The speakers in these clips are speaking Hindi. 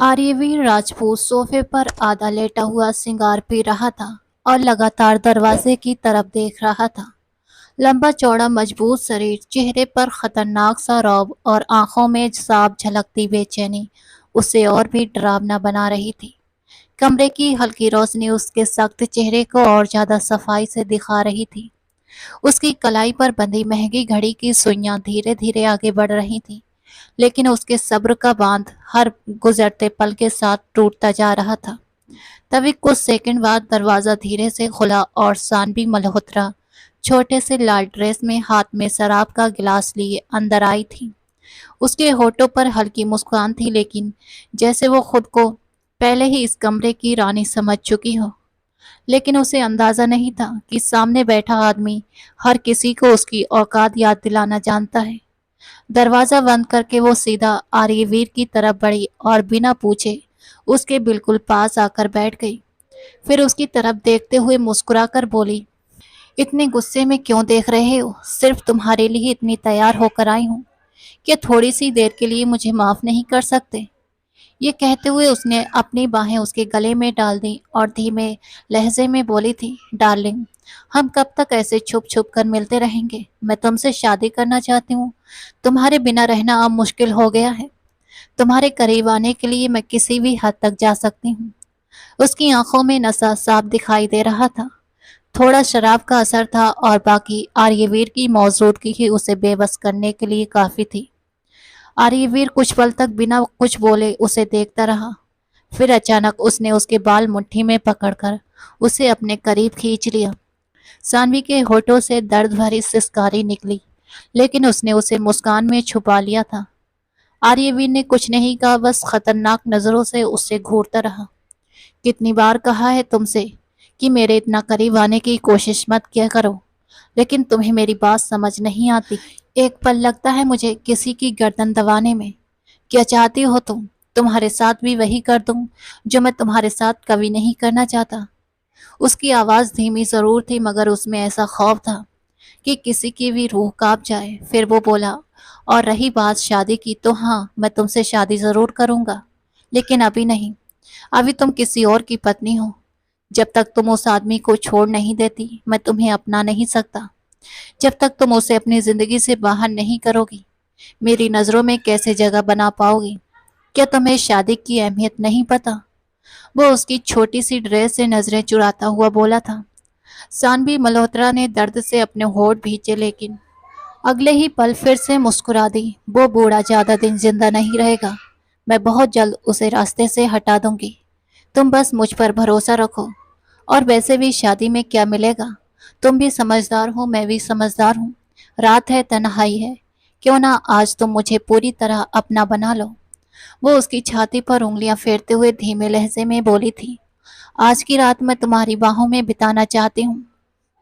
आर्यवीर राजपूत सोफे पर आधा लेटा हुआ सिगार पी रहा था और लगातार दरवाजे की तरफ देख रहा था। लंबा चौड़ा मजबूत शरीर, चेहरे पर खतरनाक सा रौब और आंखों में साफ झलकती बेचैनी उसे और भी डरावना बना रही थी। कमरे की हल्की रोशनी उसके सख्त चेहरे को और ज्यादा सफाई से दिखा रही थी। उसकी कलाई पर बंधी महंगी घड़ी की सुइयां धीरे धीरे आगे बढ़ रही थी, लेकिन उसके सब्र का बांध हर गुजरते पल के साथ टूटता जा रहा था। तभी कुछ सेकंड बाद दरवाजा धीरे से खुला और सानवी मल्होत्रा छोटे से लाल ड्रेस में हाथ में शराब का गिलास लिए अंदर आई थी। उसके होठों पर हल्की मुस्कान थी, लेकिन जैसे वो खुद को पहले ही इस कमरे की रानी समझ चुकी हो। लेकिन उसे अंदाजा नहीं था कि सामने बैठा आदमी हर किसी को उसकी औकात याद दिलाना जानता है। दरवाजा बंद करके वो सीधा आर्यवीर की तरफ बढ़ी और बिना पूछे उसके बिल्कुल पास आकर बैठ गई। फिर उसकी तरफ देखते हुए मुस्कुराकर बोली, इतने गुस्से में क्यों देख रहे हो? सिर्फ तुम्हारे लिए इतनी तैयार होकर आई हूँ। क्या थोड़ी सी देर के लिए मुझे माफ नहीं कर सकते? ये कहते हुए उसने अपनी बाहें उसके गले में डाल दी और धीमे लहजे में बोली थी, डार्लिंग, हम कब तक ऐसे छुप छुप कर मिलते रहेंगे? मैं तुमसे शादी करना चाहती हूँ। तुम्हारे बिना रहना अब मुश्किल हो गया है। तुम्हारे करीब आने के लिए मैं किसी भी हद तक जा सकती हूँ। उसकी आंखों में नशा साफ दिखाई दे रहा था। थोड़ा शराब का असर था और बाकी आर्यवीर की मौजूदगी ही उसे बेबस करने के लिए काफी थी। आर्यवीर कुछ पल तक बिना कुछ बोले उसे देखता रहा। फिर अचानक उसने उसके बाल मुट्ठी में पकड़कर उसे अपने करीब खींच लिया। सानवी के होठों से दर्द भरी सिसकारी निकली, लेकिन उसने उसे मुस्कान में छुपा लिया था। आर्यवीर ने कुछ नहीं कहा, बस खतरनाक नजरों से उससे घूरता रहा। कितनी बार कहा है तुमसे कि मेरे इतना करीब आने की कोशिश मत किया करो, लेकिन तुम्हें मेरी बात समझ नहीं आती। एक पल लगता है मुझे किसी की गर्दन दबाने में। क्या चाहती हो तुम? तुम्हारे साथ भी वही कर दूं जो मैं तुम्हारे साथ कभी नहीं करना चाहता। उसकी आवाज धीमी जरूर थी, मगर उसमें ऐसा खौफ था कि किसी की भी रूह कांप जाए। फिर वो बोला, और रही बात शादी की, तो हाँ, मैं तुमसे शादी जरूर करूंगा, लेकिन अभी नहीं। अभी तुम किसी और की पत्नी हो। जब तक तुम उस आदमी को छोड़ नहीं देती, मैं तुम्हें अपना नहीं सकता। जब तक तुम उसे अपनी जिंदगी से बाहर नहीं करोगी, मेरी नजरों में कैसे जगह बना पाओगी? क्या तुम्हें शादी की अहमियत नहीं पता? वो उसकी छोटी सी ड्रेस से नजरें चुराता हुआ बोला था। सानवी मल्होत्रा ने दर्द से अपने होठ भींचे, लेकिन अगले ही पल फिर से मुस्कुरा दी। वो बूढ़ा ज्यादा दिन जिंदा नहीं रहेगा। मैं बहुत जल्द उसे रास्ते से हटा दूंगी। तुम बस मुझ पर भरोसा रखो। और वैसे भी शादी में क्या मिलेगा? तुम भी समझदार हो, मैं भी समझदार हूँ। रात है, तन्हाई है। क्यों ना आज तुम मुझे पूरी तरह अपना बना लो। वो उसकी छाती पर उंगलियां फेरते हुए धीमे लहजे में बोली थी, आज की रात मैं तुम्हारी बाहों में बिताना चाहती हूँ।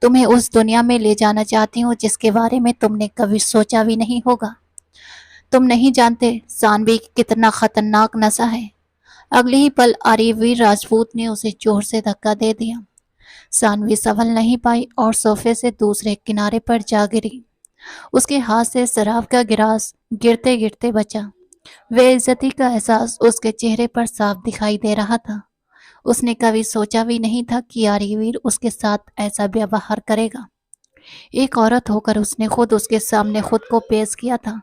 तुम्हें उस दुनिया में ले जाना चाहती हूँ जिसके बारे में तुमने कभी सोचा भी नहीं होगा। तुम नहीं जानते सानवी कितना खतरनाक नशा है। अगले ही पल आर्यवीर राजपूत ने उसे जोर से धक्का दे दिया। सानवी संभल नहीं पाई और सोफे से दूसरे किनारे पर जा गिरी। उसके हाथ से शराब का गिलास गिरते गिरते बचा। बेइज्जती का एहसास उसके चेहरे पर साफ दिखाई दे रहा था। उसने कभी सोचा भी नहीं था कि आर्यवीर उसके साथ ऐसा व्यवहार करेगा। एक औरत होकर उसने खुद उसके सामने खुद को पेश किया था,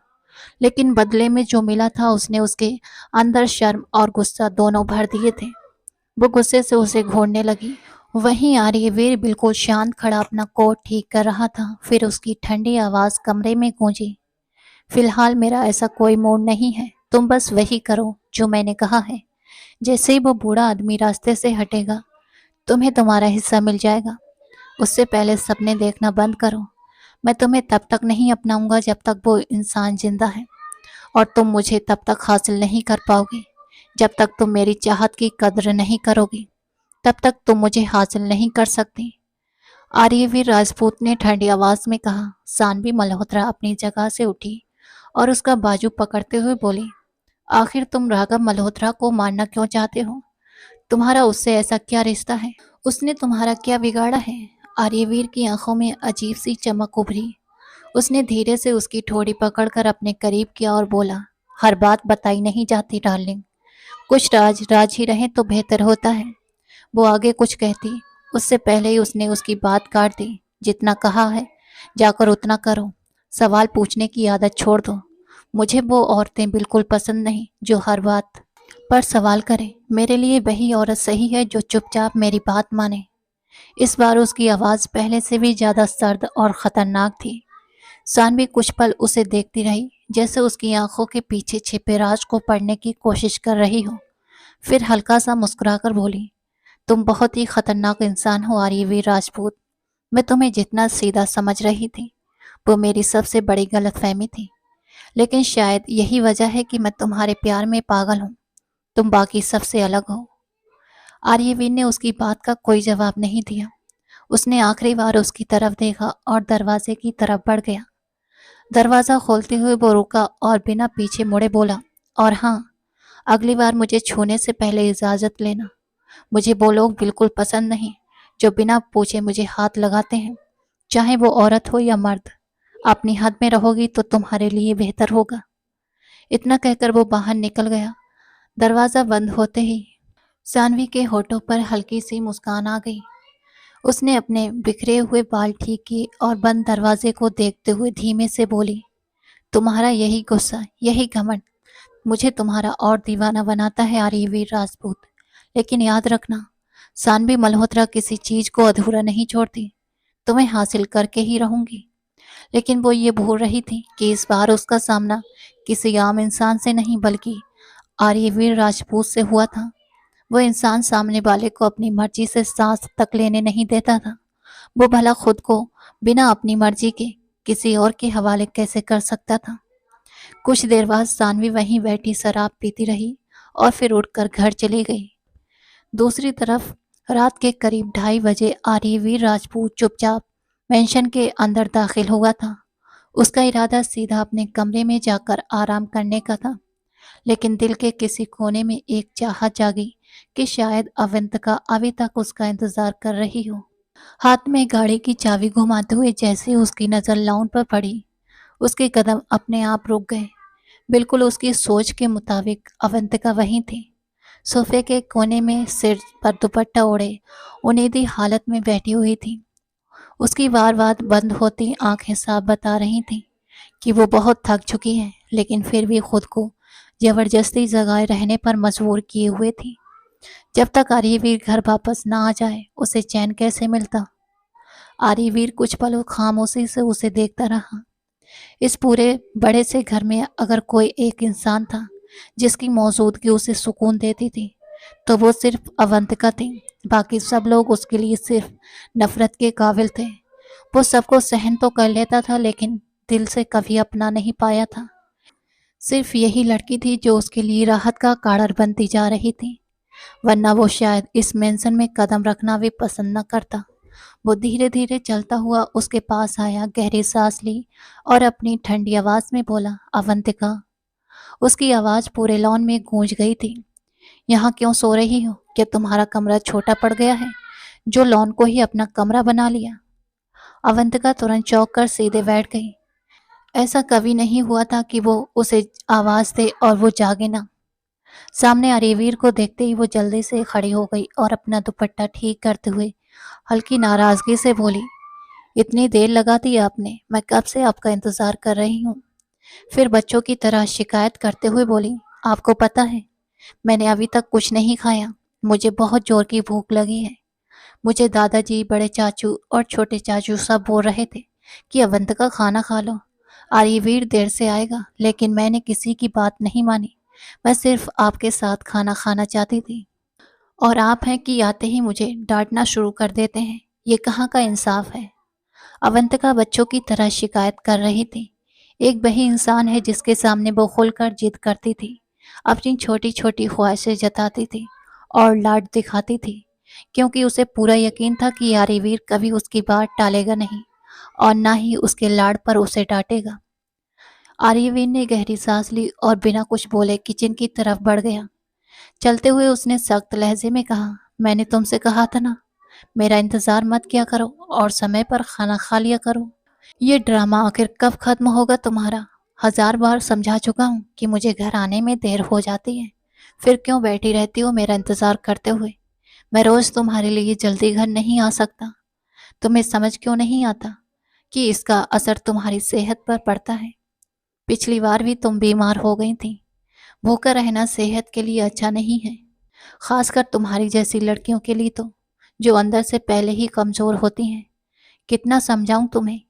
लेकिन बदले में जो मिला था उसने उसके अंदर शर्म और गुस्सा दोनों भर दिए थे। वो गुस्से से उसे घूरने लगी। वहीं आर्यवीर बिल्कुल शांत खड़ा अपना कोट ठीक कर रहा था। फिर उसकी ठंडी आवाज कमरे में गूंजी, फिलहाल मेरा ऐसा कोई मूड नहीं है। तुम बस वही करो जो मैंने कहा है। जैसे ही वो बूढ़ा आदमी रास्ते से हटेगा, तुम्हें तुम्हारा हिस्सा मिल जाएगा। उससे पहले सपने देखना बंद करो। मैं तुम्हें तब तक नहीं अपनाऊंगा जब तक वो इंसान जिंदा है, और तुम मुझे तब तक हासिल नहीं कर पाओगे जब तक तुम मेरी चाहत की कद्र नहीं करोगी। तब तक तुम मुझे हासिल नहीं कर सकती। आर्यवीर राजपूत ने ठंडी आवाज में कहा। सानवी मल्होत्रा अपनी जगह से उठी और उसका बाजू पकड़ते हुए बोली, आखिर तुम राघव मल्होत्रा को मारना क्यों चाहते हो? तुम्हारा उससे ऐसा क्या रिश्ता है? उसने तुम्हारा क्या बिगाड़ा है? आर्यवीर की आंखों में अजीब सी चमक उभरी। उसने धीरे से उसकी ठोड़ी पकड़कर अपने करीब किया और बोला, हर बात बताई नहीं जाती डार्लिंग। कुछ राज राज ही रहे तो बेहतर होता है। वो आगे कुछ कहती, उससे पहले ही उसने उसकी बात काट दी। जितना कहा है जाकर उतना करो, सवाल पूछने की आदत छोड़ दो। मुझे वो औरतें बिल्कुल पसंद नहीं जो हर बात पर सवाल करें। मेरे लिए वही औरत सही है जो चुपचाप मेरी बात माने। इस बार उसकी आवाज पहले से भी ज्यादा सर्द और खतरनाक थी। सानवी कुछ पल उसे देखती रही, जैसे उसकी आंखों के पीछे छिपे राज को पढ़ने की कोशिश कर रही हो। फिर हल्का सा मुस्कुराकर बोली, तुम बहुत ही खतरनाक इंसान हो आर्यवीर राजपूत। मैं तुम्हें जितना सीधा समझ रही थी वो मेरी सबसे बड़ी गलतफहमी थी। लेकिन शायद यही वजह है कि मैं तुम्हारे प्यार में पागल हूँ। तुम बाकी सबसे अलग हो। आर्यवीर ने उसकी बात का कोई जवाब नहीं दिया। उसने आखिरी बार उसकी तरफ देखा और दरवाजे की तरफ बढ़ गया। दरवाजा खोलते हुए वो रुका और बिना पीछे मुड़े बोला, और हाँ, अगली बार मुझे छूने से पहले इजाजत लेना। मुझे वो लोग बिल्कुल पसंद नहीं जो बिना पूछे मुझे हाथ लगाते हैं, चाहे वो औरत हो या मर्द। अपनी हद में रहोगी तो तुम्हारे लिए बेहतर होगा। इतना कहकर वो बाहर निकल गया। दरवाजा बंद होते ही सानवी के होठों पर हल्की सी मुस्कान आ गई। उसने अपने बिखरे हुए बाल ठीक किए और बंद दरवाजे को देखते हुए धीमे से बोली, तुम्हारा यही गुस्सा, यही घमंड मुझे तुम्हारा और दीवाना बनाता है आर्यवीर राजपूत। लेकिन याद रखना, सानवी मल्होत्रा किसी चीज को अधूरा नहीं छोड़ती। तुम्हें हासिल करके ही रहूंगी। लेकिन वो ये भूल रही थी कि इस बार उसका सामना किसी आम इंसान से नहीं बल्कि आर्यवीर राजपूत से हुआ था। वो इंसान सामने वाले को अपनी मर्जी से सांस तक लेने नहीं देता था। वो भला खुद को बिना अपनी मर्जी के किसी और के हवाले कैसे कर सकता था। कुछ देर बाद सानवी वहीं बैठी शराब पीती रही और फिर उठकर घर चली गई। दूसरी तरफ रात के करीब 2:30 बजे आर्यवीर राजपूत चुपचाप मेंशन के अंदर दाखिल हुआ था। उसका इरादा सीधा अपने कमरे में जाकर आराम करने का था। लेकिन दिल के किसी कोने में एक चाहत जागी कि शायद अवंतिका अभी तक उसका इंतजार कर रही हो। हाथ में गाड़ी की चाबी घुमाते हुए जैसे ही उसकी नजर लाउन पर पड़ी, उसके कदम अपने आप रुक गए। बिल्कुल उसकी सोच के मुताबिक अवंतिका वहीं थी। सोफे के कोने में सिर पर दुपट्टा ओढ़े उन्नीदी हालत में बैठी हुई थी। उसकी बार बार बंद होती आंखें साफ बता रही थीं कि वो बहुत थक चुकी है, लेकिन फिर भी खुद को जबरदस्ती जगाए रहने पर मजबूर किए हुए थी। जब तक आर्यवीर घर वापस ना आ जाए उसे चैन कैसे मिलता। आर्यवीर कुछ पल खामोशी से उसे देखता रहा। इस पूरे बड़े से घर में अगर कोई एक इंसान था जिसकी मौजूदगी उसे सुकून देती थी तो वो सिर्फ अवंतिका थी। बाकी सब लोग उसके लिए सिर्फ नफरत के काबिल थे। वो सबको सहन तो कर लेता था लेकिन दिल से कभी अपना नहीं पाया था। सिर्फ यही लड़की थी जो उसके लिए राहत का कारण बनती जा रही थी, वरना वो शायद इस मेंशन में कदम रखना भी पसंद न करता। वो धीरे धीरे चलता हुआ उसके पास आया, गहरी सांस ली और अपनी ठंडी आवाज में बोला, अवंतिका। उसकी आवाज पूरे लॉन में गूंज गई थी। यहाँ क्यों सो रही हो? क्या तुम्हारा कमरा छोटा पड़ गया है जो लॉन को ही अपना कमरा बना लिया? अवंतिका तुरंत चौंक कर सीधे बैठ गई। ऐसा कभी नहीं हुआ था कि वो उसे आवाज दे और वो जागे ना। सामने आर्यवीर को देखते ही वो जल्दी से खड़ी हो गई और अपना दुपट्टा ठीक करते हुए हल्की नाराजगी से बोली, इतनी देर लगा दी आपने, मैं कब से आपका इंतजार कर रही हूँ। फिर बच्चों की तरह शिकायत करते हुए बोली, आपको पता है मैंने अभी तक कुछ नहीं खाया। मुझे बहुत जोर की भूख लगी है। मुझे दादाजी, बड़े चाचू और छोटे चाचू सब बोल रहे थे कि अवंतिका खाना खा लो, आर्यवीर देर से आएगा, लेकिन मैंने किसी की बात नहीं मानी। मैं सिर्फ आपके साथ खाना खाना चाहती थी और आप हैं कि आते ही मुझे डांटना शुरू कर देते हैं। ये कहाँ का इंसाफ है। अवंतिका बच्चों की तरह शिकायत कर रही थी। एक वही इंसान है जिसके सामने वो खुलकर जिद करती थी, अपनी छोटी छोटी ख्वाहिशें जताती थी और लाड दिखाती थी, क्योंकि उसे पूरा यकीन था कि यारीवीर कभी उसकी बात टालेगा नहीं और ना ही उसके लाड पर उसे डांटेगा। आर्यवीर ने गहरी सांस ली और बिना कुछ बोले किचन की तरफ बढ़ गया। चलते हुए उसने सख्त लहजे में कहा, मैंने तुमसे कहा था ना, मेरा इंतजार मत किया करो और समय पर खाना खा लिया करो। ये ड्रामा आखिर कब खत्म होगा तुम्हारा? 1000 बार समझा चुका हूँ कि मुझे घर आने में देर हो जाती है, फिर क्यों बैठी रहती हो मेरा इंतजार करते हुए? मैं रोज तुम्हारे लिए जल्दी घर नहीं आ सकता? तुम्हें समझ क्यों नहीं आता कि इसका असर तुम्हारी सेहत पर पड़ता है? पिछली बार भी तुम बीमार हो गई थी। भूखा रहना सेहत के लिए अच्छा नहीं है, खासकर तुम्हारी जैसी लड़कियों के लिए तो, जो अंदर से पहले ही कमजोर होती हैं। कितना समझाऊं तुम्हें?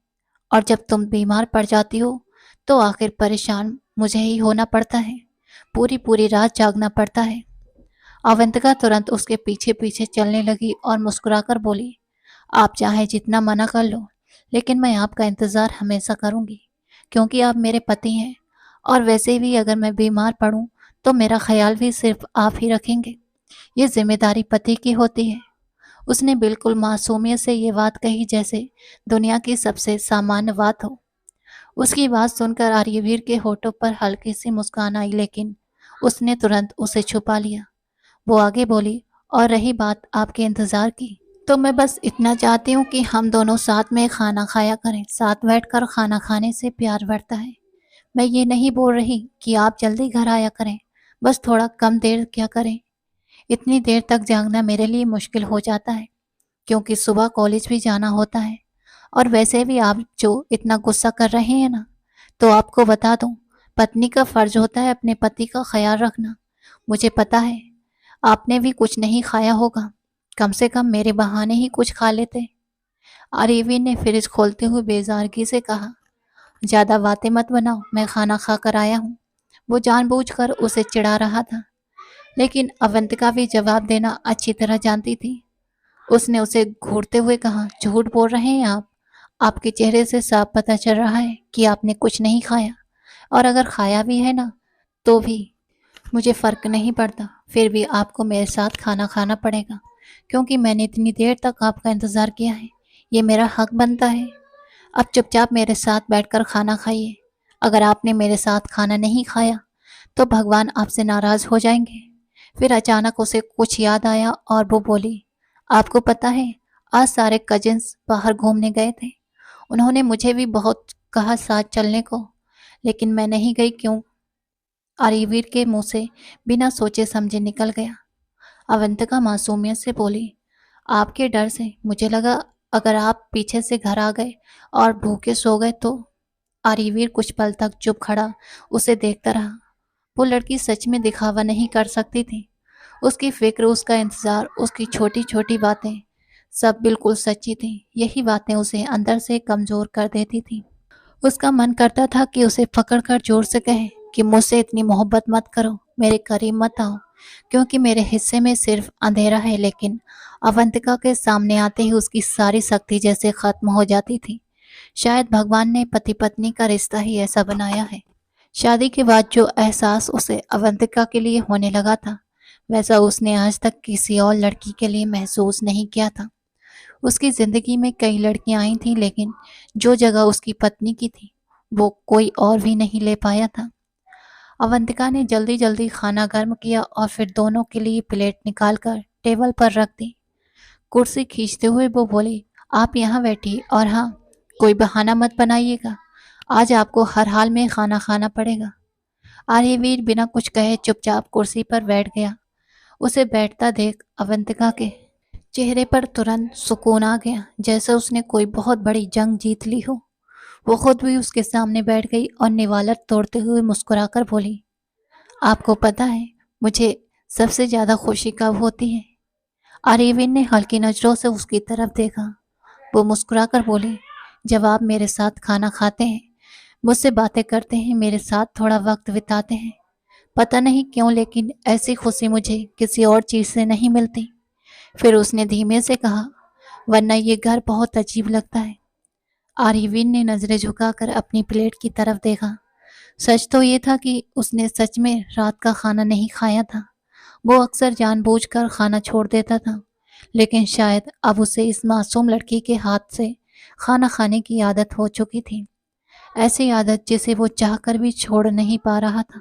और जब तुम बीमार पड़ जाती हो तो आखिर परेशान मुझे ही होना पड़ता है। पूरी पूरी रात जागना पड़ता है। अवंतिका तुरंत उसके पीछे पीछे चलने लगी और मुस्कुराकर बोली, आप चाहे जितना मना कर लो, लेकिन मैं आपका इंतजार हमेशा करूंगी, क्योंकि आप मेरे पति हैं। और वैसे भी अगर मैं बीमार पड़ूं तो मेरा ख्याल भी सिर्फ आप ही रखेंगे। ये जिम्मेदारी पति की होती है। उसने बिल्कुल मासूमियत से ये बात कही जैसे दुनिया की सबसे सामान्य बात हो। उसकी बात सुनकर आर्यवीर के होठों पर हल्की सी मुस्कान आई, लेकिन उसने तुरंत उसे छुपा लिया। वो आगे बोली, और रही बात आपके इंतजार की, तो मैं बस इतना चाहती हूँ कि हम दोनों साथ में खाना खाया करें। साथ बैठकर खाना खाने से प्यार बढ़ता है। मैं ये नहीं बोल रही कि आप जल्दी घर आया करें, बस थोड़ा कम देर क्या करें। इतनी देर तक जागना मेरे लिए मुश्किल हो जाता है, क्योंकि सुबह कॉलेज भी जाना होता है। और वैसे भी आप जो इतना गुस्सा कर रहे हैं ना, तो आपको बता दूं, पत्नी का फर्ज होता है अपने पति का ख्याल रखना। मुझे पता है आपने भी कुछ नहीं खाया होगा, कम से कम मेरे बहाने ही कुछ खा लेते। आर्यवीन ने फ्रिज खोलते हुए बेजारगी से कहा, ज्यादा बातें मत बनाओ, मैं खाना खा कर आया हूँ। वो जानबूझकर उसे चिढ़ा रहा था, लेकिन अवंतिका भी जवाब देना अच्छी तरह जानती थी। उसने उसे घूरते हुए कहा, झूठ बोल रहे हैं आप। आपके चेहरे से साफ पता चल रहा है कि आपने कुछ नहीं खाया, और अगर खाया भी है ना, तो भी मुझे फर्क नहीं पड़ता। फिर भी आपको मेरे साथ खाना खाना पड़ेगा, क्योंकि मैंने इतनी देर तक आपका इंतजार किया है। ये मेरा हक बनता है। अब चुपचाप मेरे साथ बैठकर खाना खाइए। अगर आपने मेरे साथ खाना नहीं खाया तो भगवान आपसे नाराज हो जाएंगे। फिर अचानक उसे कुछ याद आया और वो बोली, आपको पता है, आज सारे कजिन्स बाहर घूमने गए थे। उन्होंने मुझे भी बहुत कहा साथ चलने को, लेकिन मैं नहीं गई। क्यों? आर्यवीर के मुंह से बिना सोचे समझे निकल गया। अवंतिका मासूमियत से बोली, आपके डर से मुझे लगा अगर आप पीछे से घर आ गए और भूखे सो गए तो। आर्यवीर कुछ पल तक चुप खड़ा उसे देखता रहा। वो लड़की सच में दिखावा नहीं कर सकती थी। उसकी फिक्र, उसका इंतजार, उसकी छोटी छोटी बातें, सब बिल्कुल सच्ची थी। यही बातें उसे अंदर से कमजोर कर देती थी। उसका मन करता था कि उसे पकड़कर जोर से कहे कि मुझसे इतनी मोहब्बत मत करो, मेरे करीब मत आओ, क्योंकि मेरे हिस्से में सिर्फ अंधेरा है। लेकिन अवंतिका के सामने आते ही उसकी सारी शक्ति जैसे खत्म हो जाती थी। शायद भगवान ने पति पत्नी का रिश्ता ही ऐसा बनाया है। शादी के बाद जो एहसास उसे अवंतिका के लिए होने लगा था, वैसा उसने आज तक किसी और लड़की के लिए महसूस नहीं किया था। उसकी जिंदगी में कई लड़कियां आई थीं, लेकिन जो जगह उसकी पत्नी की थी वो कोई और भी नहीं ले पाया था। अवंतिका ने जल्दी जल्दी खाना गर्म किया और फिर दोनों के लिए प्लेट निकालकर टेबल पर रख दी। कुर्सी खींचते हुए वो बोली, आप यहाँ बैठिए, और हाँ, कोई बहाना मत बनाइएगा। आज आपको हर हाल में खाना खाना पड़ेगा। आर्यवीर बिना कुछ कहे चुपचाप कुर्सी पर बैठ गया। उसे बैठता देख अवंतिका के चेहरे पर तुरंत सुकून आ गया, जैसे उसने कोई बहुत बड़ी जंग जीत ली हो। वो खुद भी उसके सामने बैठ गई और निवालत तोड़ते हुए मुस्कुराकर बोली, आपको पता है मुझे सबसे ज्यादा खुशी कब होती है? आर्यवीन ने हल्की नजरों से उसकी तरफ देखा। वो मुस्कुराकर बोली, जब आप मेरे साथ खाना खाते हैं, मुझसे बातें करते हैं, मेरे साथ थोड़ा वक्त बिताते हैं। पता नहीं क्यों, लेकिन ऐसी खुशी मुझे किसी और चीज से नहीं मिलती। फिर उसने धीमे से कहा, वरना ये घर बहुत अजीब लगता है। आर्यवीन ने नजरें झुकाकर अपनी प्लेट की तरफ देखा। सच तो ये था कि उसने सच में रात का खाना नहीं खाया था। वो अक्सर जानबूझकर खाना छोड़ देता था, लेकिन शायद अब उसे इस मासूम लड़की के हाथ से खाना खाने की आदत हो चुकी थी। ऐसी आदत जिसे वो चाहकर भी छोड़ नहीं पा रहा था।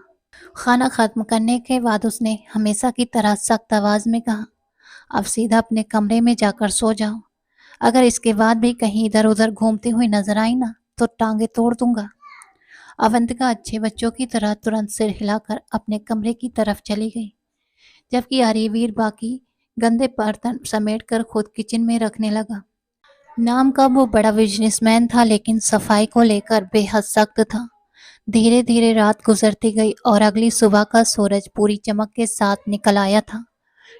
खाना खत्म करने के बाद उसने हमेशा की तरह सख्त आवाज में कहा, अब सीधा अपने कमरे में जाकर सो जाओ। अगर इसके बाद भी कहीं इधर उधर घूमती हुई नजर आई ना, तो टांगे तोड़ दूंगा। अवंतिका अच्छे बच्चों की तरह तुरंत सिर हिलाकर अपने कमरे की तरफ चली गई। जबकि आर्यवीर बाकी गंदे बर्तन समेटकर खुद किचन में रखने लगा। नाम का वो बड़ा बिजनेसमैन था, लेकिन सफाई को लेकर बेहद सख्त था। धीरे धीरे रात गुजरती गई और अगली सुबह का सूरज पूरी चमक के साथ निकल आया था।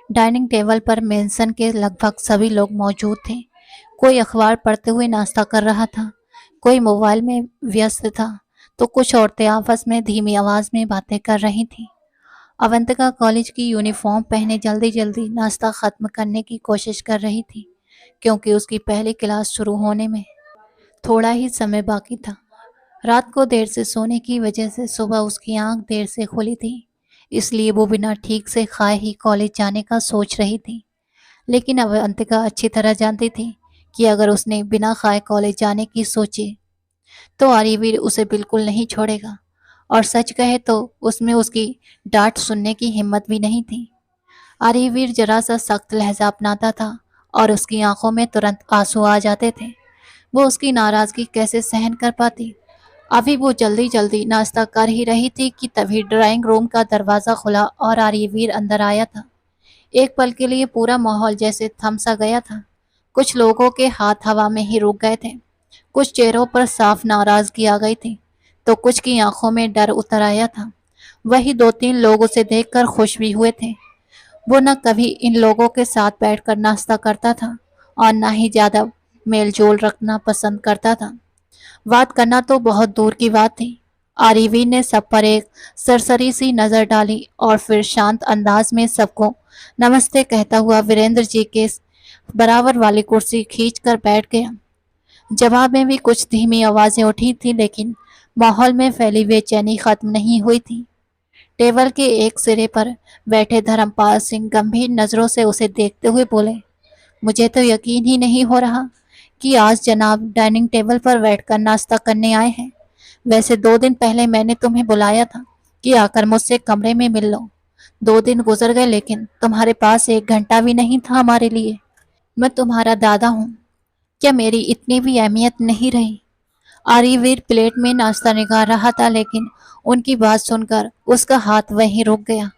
डाइनिंग टेबल पर मेंशन के लगभग सभी लोग मौजूद थे। कोई अखबार पढ़ते हुए नाश्ता कर रहा था, कोई मोबाइल में व्यस्त था, तो कुछ औरतें आपस में धीमी आवाज में बातें कर रही थीं। अवंतिका कॉलेज की यूनिफॉर्म पहने जल्दी जल्दी नाश्ता खत्म करने की कोशिश कर रही थी, क्योंकि उसकी पहली क्लास शुरू होने में थोड़ा ही समय बाकी था। रात को देर से सोने की वजह से सुबह उसकी आंख देर से खुली थी, इसलिए वो बिना ठीक से खाए ही कॉलेज जाने का सोच रही थी। लेकिन अवंतिका अच्छी तरह जानती थी कि अगर उसने बिना खाए कॉलेज जाने की सोची तो आर्यवीर उसे बिल्कुल नहीं छोड़ेगा, और सच कहे तो उसमें उसकी डांट सुनने की हिम्मत भी नहीं थी। आर्यवीर जरा सा सख्त लहजा अपनाता था और उसकी आंखों में तुरंत आंसू आ जाते थे। वो उसकी नाराजगी कैसे सहन कर पाती। अभी वो जल्दी जल्दी नाश्ता कर ही रही थी कि तभी ड्राइंग रूम का दरवाजा खुला और आर्यवीर अंदर आया था। एक पल के लिए पूरा माहौल जैसे थम सा गया था। कुछ लोगों के हाथ हवा में ही रुक गए थे, कुछ चेहरों पर साफ नाराजगी आ गई थी, तो कुछ की आंखों में डर उतर आया था। वही दो तीन लोग उसे देखकर खुश भी हुए थे। वो न कभी इन लोगों के साथ बैठकर नाश्ता करता था और न ही ज्यादा मेलजोल रखना पसंद करता था। बात करना तो बहुत दूर की बात थी। आरिवी ने सब पर एक सरसरी सी नजर डाली और फिर शांत अंदाज में सबको नमस्ते कहता हुआ वीरेंद्र जी के बराबर वाली कुर्सी खींच कर बैठ गया। जवाब में भी कुछ धीमी आवाजें उठी थी, लेकिन माहौल में फैली बेचैनी खत्म नहीं हुई थी। टेबल के एक सिरे पर बैठे धर्मपाल सिंह गंभीर नजरों से उसे देखते हुए बोले, मुझे तो यकीन ही नहीं हो रहा कि आज जनाब डाइनिंग टेबल पर बैठकर नाश्ता करने आए हैं। वैसे 2 दिन पहले मैंने तुम्हें बुलाया था कि आकर मुझसे कमरे में मिल लो। 2 दिन गुजर गए, लेकिन तुम्हारे पास 1 घंटा भी नहीं था हमारे लिए। मैं तुम्हारा दादा हूँ, क्या मेरी इतनी भी अहमियत नहीं रही? आर्यवीर प्लेट में नाश्ता निकाल रहा था, लेकिन उनकी बात सुनकर उसका हाथ वहीं रुक गया।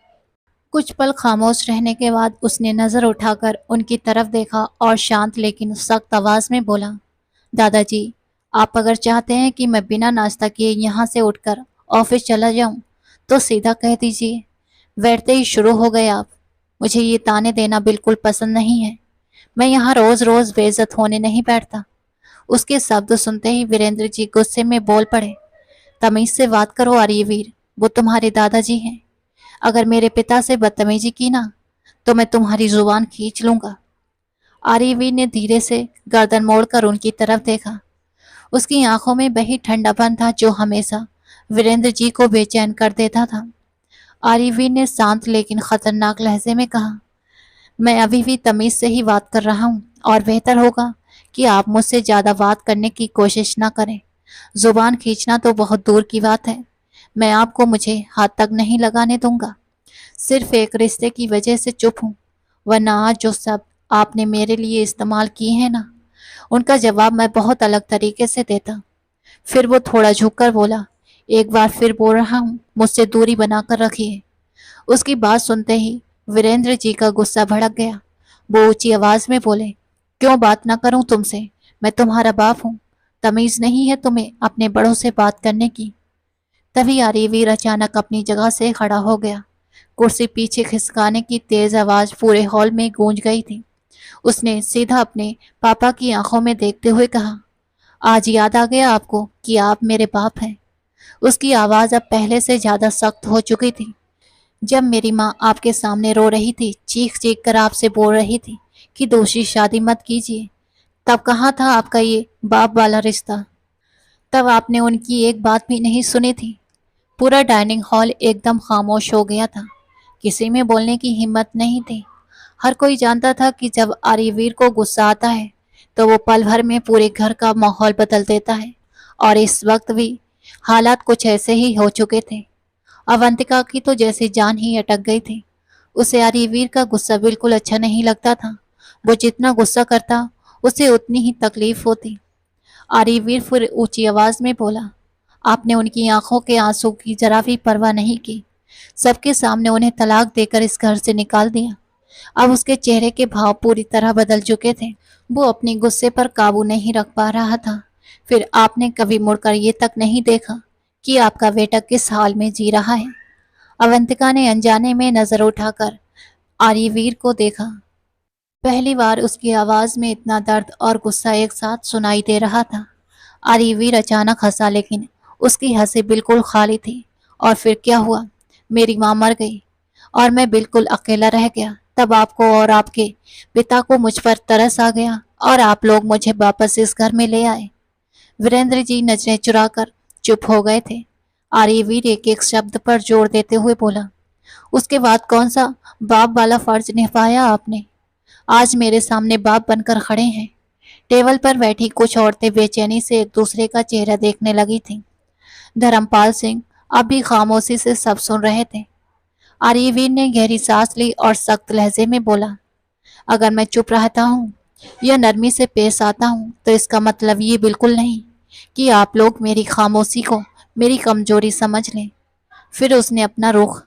कुछ पल खामोश रहने के बाद उसने नजर उठाकर उनकी तरफ देखा और शांत लेकिन सख्त आवाज में बोला, दादाजी, आप अगर चाहते हैं कि मैं बिना नाश्ता किए यहाँ से उठकर ऑफिस चला जाऊं, तो सीधा कह दीजिए। बैठते ही शुरू हो गए आप। मुझे ये ताने देना बिल्कुल पसंद नहीं है। मैं यहाँ रोज रोज बेइज्जत होने नहीं बैठता। उसके शब्द सुनते ही वीरेंद्र जी गुस्से में बोल पड़े, तमीज से बात करो आर्यवीर, वो तुम्हारे दादाजी हैं। अगर मेरे पिता से बदतमीजी की ना, तो मैं तुम्हारी जुबान खींच लूंगा। आर्यवीर ने धीरे से गर्दन मोड़कर उनकी तरफ देखा। उसकी आंखों में वही ठंडापन था जो हमेशा वीरेंद्र जी को बेचैन कर देता था। आर्यवीर ने शांत लेकिन खतरनाक लहजे में कहा, मैं अभी भी तमीज से ही बात कर रहा हूँ, और बेहतर होगा कि आप मुझसे ज्यादा बात करने की कोशिश ना करें। जुबान खींचना तो बहुत दूर की बात है, मैं आपको मुझे हाथ तक नहीं लगाने दूंगा। सिर्फ एक रिश्ते की वजह से चुप हूँ, वरना आज जो सब आपने मेरे लिए इस्तेमाल किए हैं ना, उनका जवाब मैं बहुत अलग तरीके से देता। फिर वो थोड़ा झुककर बोला, एक बार फिर बोल रहा हूँ, मुझसे दूरी बनाकर रखिए। उसकी बात सुनते ही वीरेंद्र जी का गुस्सा भड़क गया। वो ऊंची आवाज में बोले, क्यों बात ना करूं तुमसे? मैं तुम्हारा बाप हूँ, तमीज नहीं है तुम्हें अपने बड़ों से बात करने की? तभी आर्यवीर अचानक अपनी जगह से खड़ा हो गया। कुर्सी पीछे खिसकाने की तेज आवाज पूरे हॉल में गूंज गई थी। उसने सीधा अपने पापा की आंखों में देखते हुए कहा, आज याद आ गया आपको कि आप मेरे बाप हैं? उसकी आवाज अब पहले से ज्यादा सख्त हो चुकी थी। जब मेरी माँ आपके सामने रो रही थी, चीख चीख कर आपसे बोल रही थी कि दूसरी शादी मत कीजिए, तब कहाँ था आपका ये बाप वाला रिश्ता? तब आपने उनकी एक बात भी नहीं सुनी थी। पूरा डाइनिंग हॉल एकदम खामोश हो गया था। किसी में बोलने की हिम्मत नहीं थी। हर कोई जानता था कि जब आर्यवीर को गुस्सा आता है, तो वो पल भर में पूरे घर का माहौल बदल देता है, और इस वक्त भी हालात कुछ ऐसे ही हो चुके थे। अवंतिका की तो जैसे जान ही अटक गई थी। उसे आर्यवीर का गुस्सा बिल्कुल अच्छा नहीं लगता था। वो जितना गुस्सा करता, उसे उतनी ही तकलीफ होती। आर्यवीर फिर ऊंची आवाज में बोला, आपने उनकी आंखों के आंसू की जरा भी परवाह नहीं की। सबके सामने उन्हें तलाक देकर इस घर से निकाल दिया। अब उसके चेहरे के भाव पूरी तरह बदल चुके थे। वो अपने गुस्से पर काबू नहीं रख पा रहा था। फिर आपने कभी मुड़कर ये तक नहीं देखा कि आपका बेटा किस हाल में जी रहा है? अवंतिका ने अनजाने में नजर उठाकर आर्यवीर को देखा। पहली बार उसकी आवाज में इतना दर्द और गुस्सा एक साथ सुनाई दे रहा था। आर्यवीर अचानक हंसा, लेकिन उसकी हंसी बिल्कुल खाली थी। और फिर क्या हुआ? मेरी माँ मर गई और मैं बिल्कुल अकेला रह गया। तब आपको और आपके पिता को मुझ पर तरस आ गया और आप लोग मुझे वापस इस घर में ले आए। वीरेंद्र जी नजरें चुराकर चुप हो गए थे। आर्यवीर एक एक शब्द पर जोर देते हुए बोला, उसके बाद कौन सा बाप वाला फर्ज निभाया आपने? आज मेरे सामने बाप बनकर खड़े हैं। टेबल पर बैठी कुछ औरतें बेचैनी से एक दूसरे का चेहरा देखने लगी थीं। धर्मपाल सिंह अब भी खामोशी से सब सुन रहे थे। आर्यवीर ने गहरी सांस ली और सख्त लहजे में बोला, अगर मैं चुप रहता हूँ या नरमी से पेश आता हूँ तो इसका मतलब ये बिल्कुल नहीं कि आप लोग मेरी खामोशी को मेरी कमजोरी समझ लें। फिर उसने अपना रुख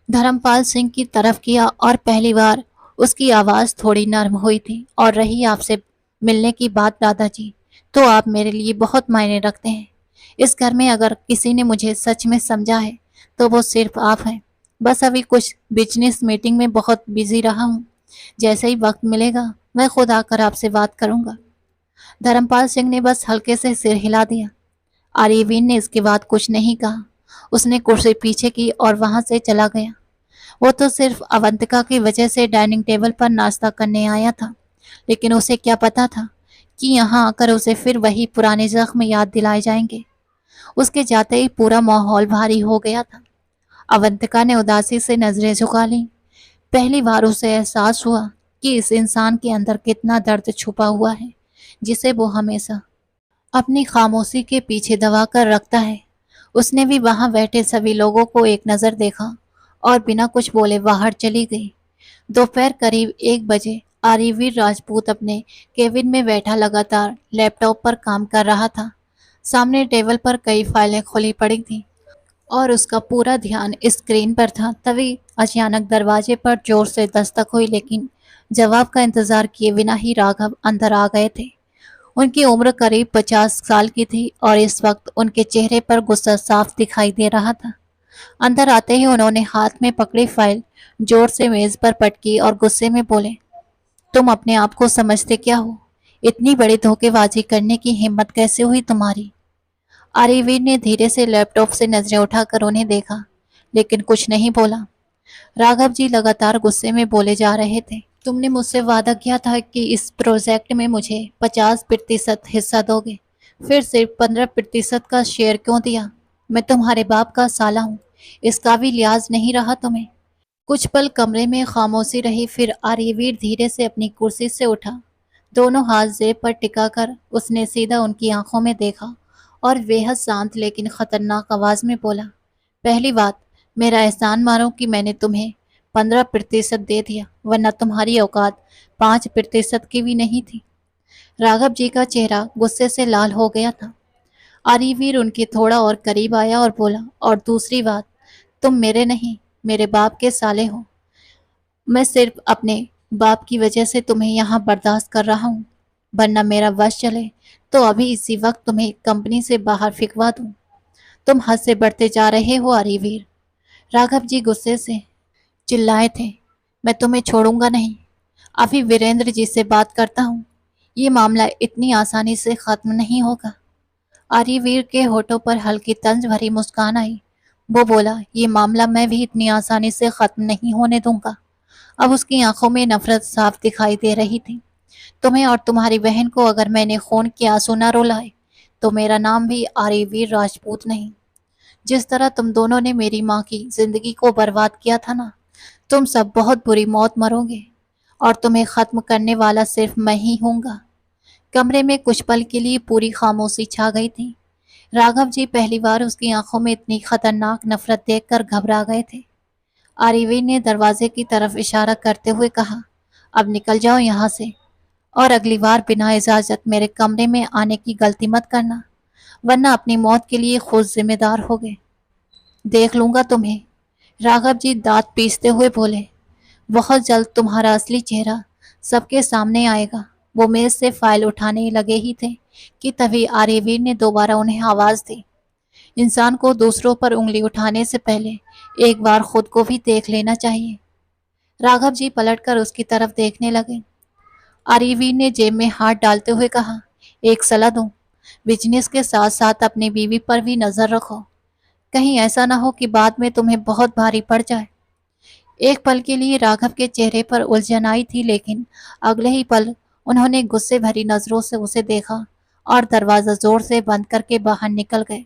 धर्मपाल सिंह की तरफ किया और पहली बार उसकी आवाज थोड़ी नर्म हुई थी। और रही आपसे मिलने की बात दादाजी, तो आप मेरे लिए बहुत मायने रखते हैं। इस घर में अगर किसी ने मुझे सच में समझा है तो वो सिर्फ आप हैं। बस अभी कुछ बिजनेस मीटिंग में बहुत बिजी रहा हूँ। जैसे ही वक्त मिलेगा मैं खुद आकर आपसे बात करूंगा। धर्मपाल सिंह ने बस हल्के से सिर हिला दिया। आर्यवीन ने इसके बाद कुछ नहीं कहा। उसने कुर्सी पीछे की और वहां से चला गया। वो तो सिर्फ अवंतिका की वजह से डाइनिंग टेबल पर नाश्ता करने आया था, लेकिन उसे क्या पता था कि यहाँ आकर उसे फिर वही पुराने जख्म याद दिलाए जाएंगे। उसके जाते ही पूरा माहौल भारी हो गया था। अवंतिका ने उदासी से नजरें झुका ली। पहली बार उसे एहसास हुआ कि इस इंसान के अंदर कितना दर्द छुपा हुआ है, जिसे वो हमेशा अपनी खामोशी के पीछे दबा कर रखता है। उसने भी वहां बैठे सभी लोगों को एक नजर देखा और बिना कुछ बोले बाहर चली गई। दोपहर करीब 1 बजे आर्यवीर राजपूत अपने केबिन में बैठा लगातार लैपटॉप पर काम कर रहा था। सामने टेबल पर कई फाइलें खुली पड़ी थीं और उसका पूरा ध्यान स्क्रीन पर था। तभी अचानक दरवाजे पर जोर से दस्तक हुई, लेकिन जवाब का इंतजार किए बिना ही राघव अंदर आ गए थे। उनकी उम्र करीब 50 साल की थी और इस वक्त उनके चेहरे पर गुस्सा साफ दिखाई दे रहा था। अंदर आते ही उन्होंने हाथ में पकड़ी फाइल जोर से मेज पर पटकी और गुस्से में बोले, तुम अपने आप को समझते क्या हो? इतनी बड़ी धोखेबाजी करने की हिम्मत कैसे हुई तुम्हारी? आर्यवीर ने धीरे से लैपटॉप से नजरें उठाकर उन्हें देखा, लेकिन कुछ नहीं बोला। राघव जी लगातार गुस्से में बोले जा रहे थे, तुमने मुझसे वादा किया था कि इस प्रोजेक्ट में मुझे 50% हिस्सा दोगे, फिर सिर्फ 15% का शेयर क्यों दिया? मैं तुम्हारे बाप का साला हूँ, इसका भी लिहाज नहीं रहा तुम्हें? कुछ पल कमरे में खामोशी रही, फिर आर्यवीर धीरे से अपनी कुर्सी से उठा। दोनों हाथ जेब पर टिकाकर उसने सीधा उनकी आंखों में देखा और बेहद शांत लेकिन खतरनाक आवाज में बोला, पहली बात, मेरा एहसान मानो कि मैंने तुम्हें 15% दे दिया, वरना तुम्हारी औकात 5% की भी नहीं थी। राघव जी का चेहरा गुस्से से लाल हो गया था। आर्यवीर उनके थोड़ा और करीब आया और बोला, और दूसरी बात, तुम मेरे नहीं, मेरे बाप के साले हो। मैं सिर्फ अपने बाप की वजह से तुम्हें यहाँ बर्दाश्त कर रहा हूँ, वरना मेरा वश चले तो अभी इसी वक्त तुम्हें कंपनी से बाहर फिकवा दूँ। तुम हद से बढ़ते जा रहे हो आर्यवीर। राघव जी गुस्से से चिल्लाए थे, मैं तुम्हें छोड़ूंगा नहीं। अभी वीरेंद्र जी से बात करता हूँ। ये मामला इतनी आसानी से खत्म नहीं होगा। आर्यवीर के होठों पर हल्की तंज भरी मुस्कान आई। वो बोला, ये मामला मैं भी इतनी आसानी से खत्म नहीं होने दूंगा। अब उसकी आंखों में नफरत साफ दिखाई दे रही थी। तुम्हें और तुम्हारी बहन को अगर मैंने खून के आंसू न रुलाए तो मेरा नाम भी आर्यवीर राजपूत नहीं। जिस तरह तुम दोनों ने मेरी माँ की जिंदगी को बर्बाद किया था ना, तुम सब बहुत बुरी मौत मरोगे और तुम्हें खत्म करने वाला सिर्फ मैं ही हूँगा। कमरे में कुछ पल के लिए पूरी खामोशी छा गई थी। राघव जी पहली बार उसकी आंखों में इतनी खतरनाक नफरत देखकर घबरा गए थे। आर्यवीर ने दरवाजे की तरफ इशारा करते हुए कहा, अब निकल जाओ यहाँ से और अगली बार बिना इजाजत मेरे कमरे में आने की गलती मत करना, वरना अपनी मौत के लिए खुद जिम्मेदार होगे। देख लूंगा तुम्हें। राघव जी दांत पीसते हुए बोले, बहुत जल्द तुम्हारा असली चेहरा सबके सामने आएगा। वो मेज से फाइल उठाने लगे ही थे कि तभी आर्यवीर ने दोबारा उन्हें आवाज दी। इंसान को दूसरों पर उंगली उठाने से पहले एक बार खुद को भी देख लेना चाहिए। राघव जी पलटकर उसकी तरफ देखने लगे। आर्यवीर ने जेब में हाथ डालते हुए कहा, एक सलाह दूं, बिजनेस के साथ साथ अपनी बीवी पर भी नजर रखो। कहीं ऐसा ना हो कि बाद में तुम्हें बहुत भारी पड़ जाए। एक पल के लिए राघव के चेहरे पर उलझन आई थी, लेकिन अगले ही पल उन्होंने गुस्से भरी नजरों से उसे देखा और दरवाजा जोर से बंद करके बाहर निकल गए।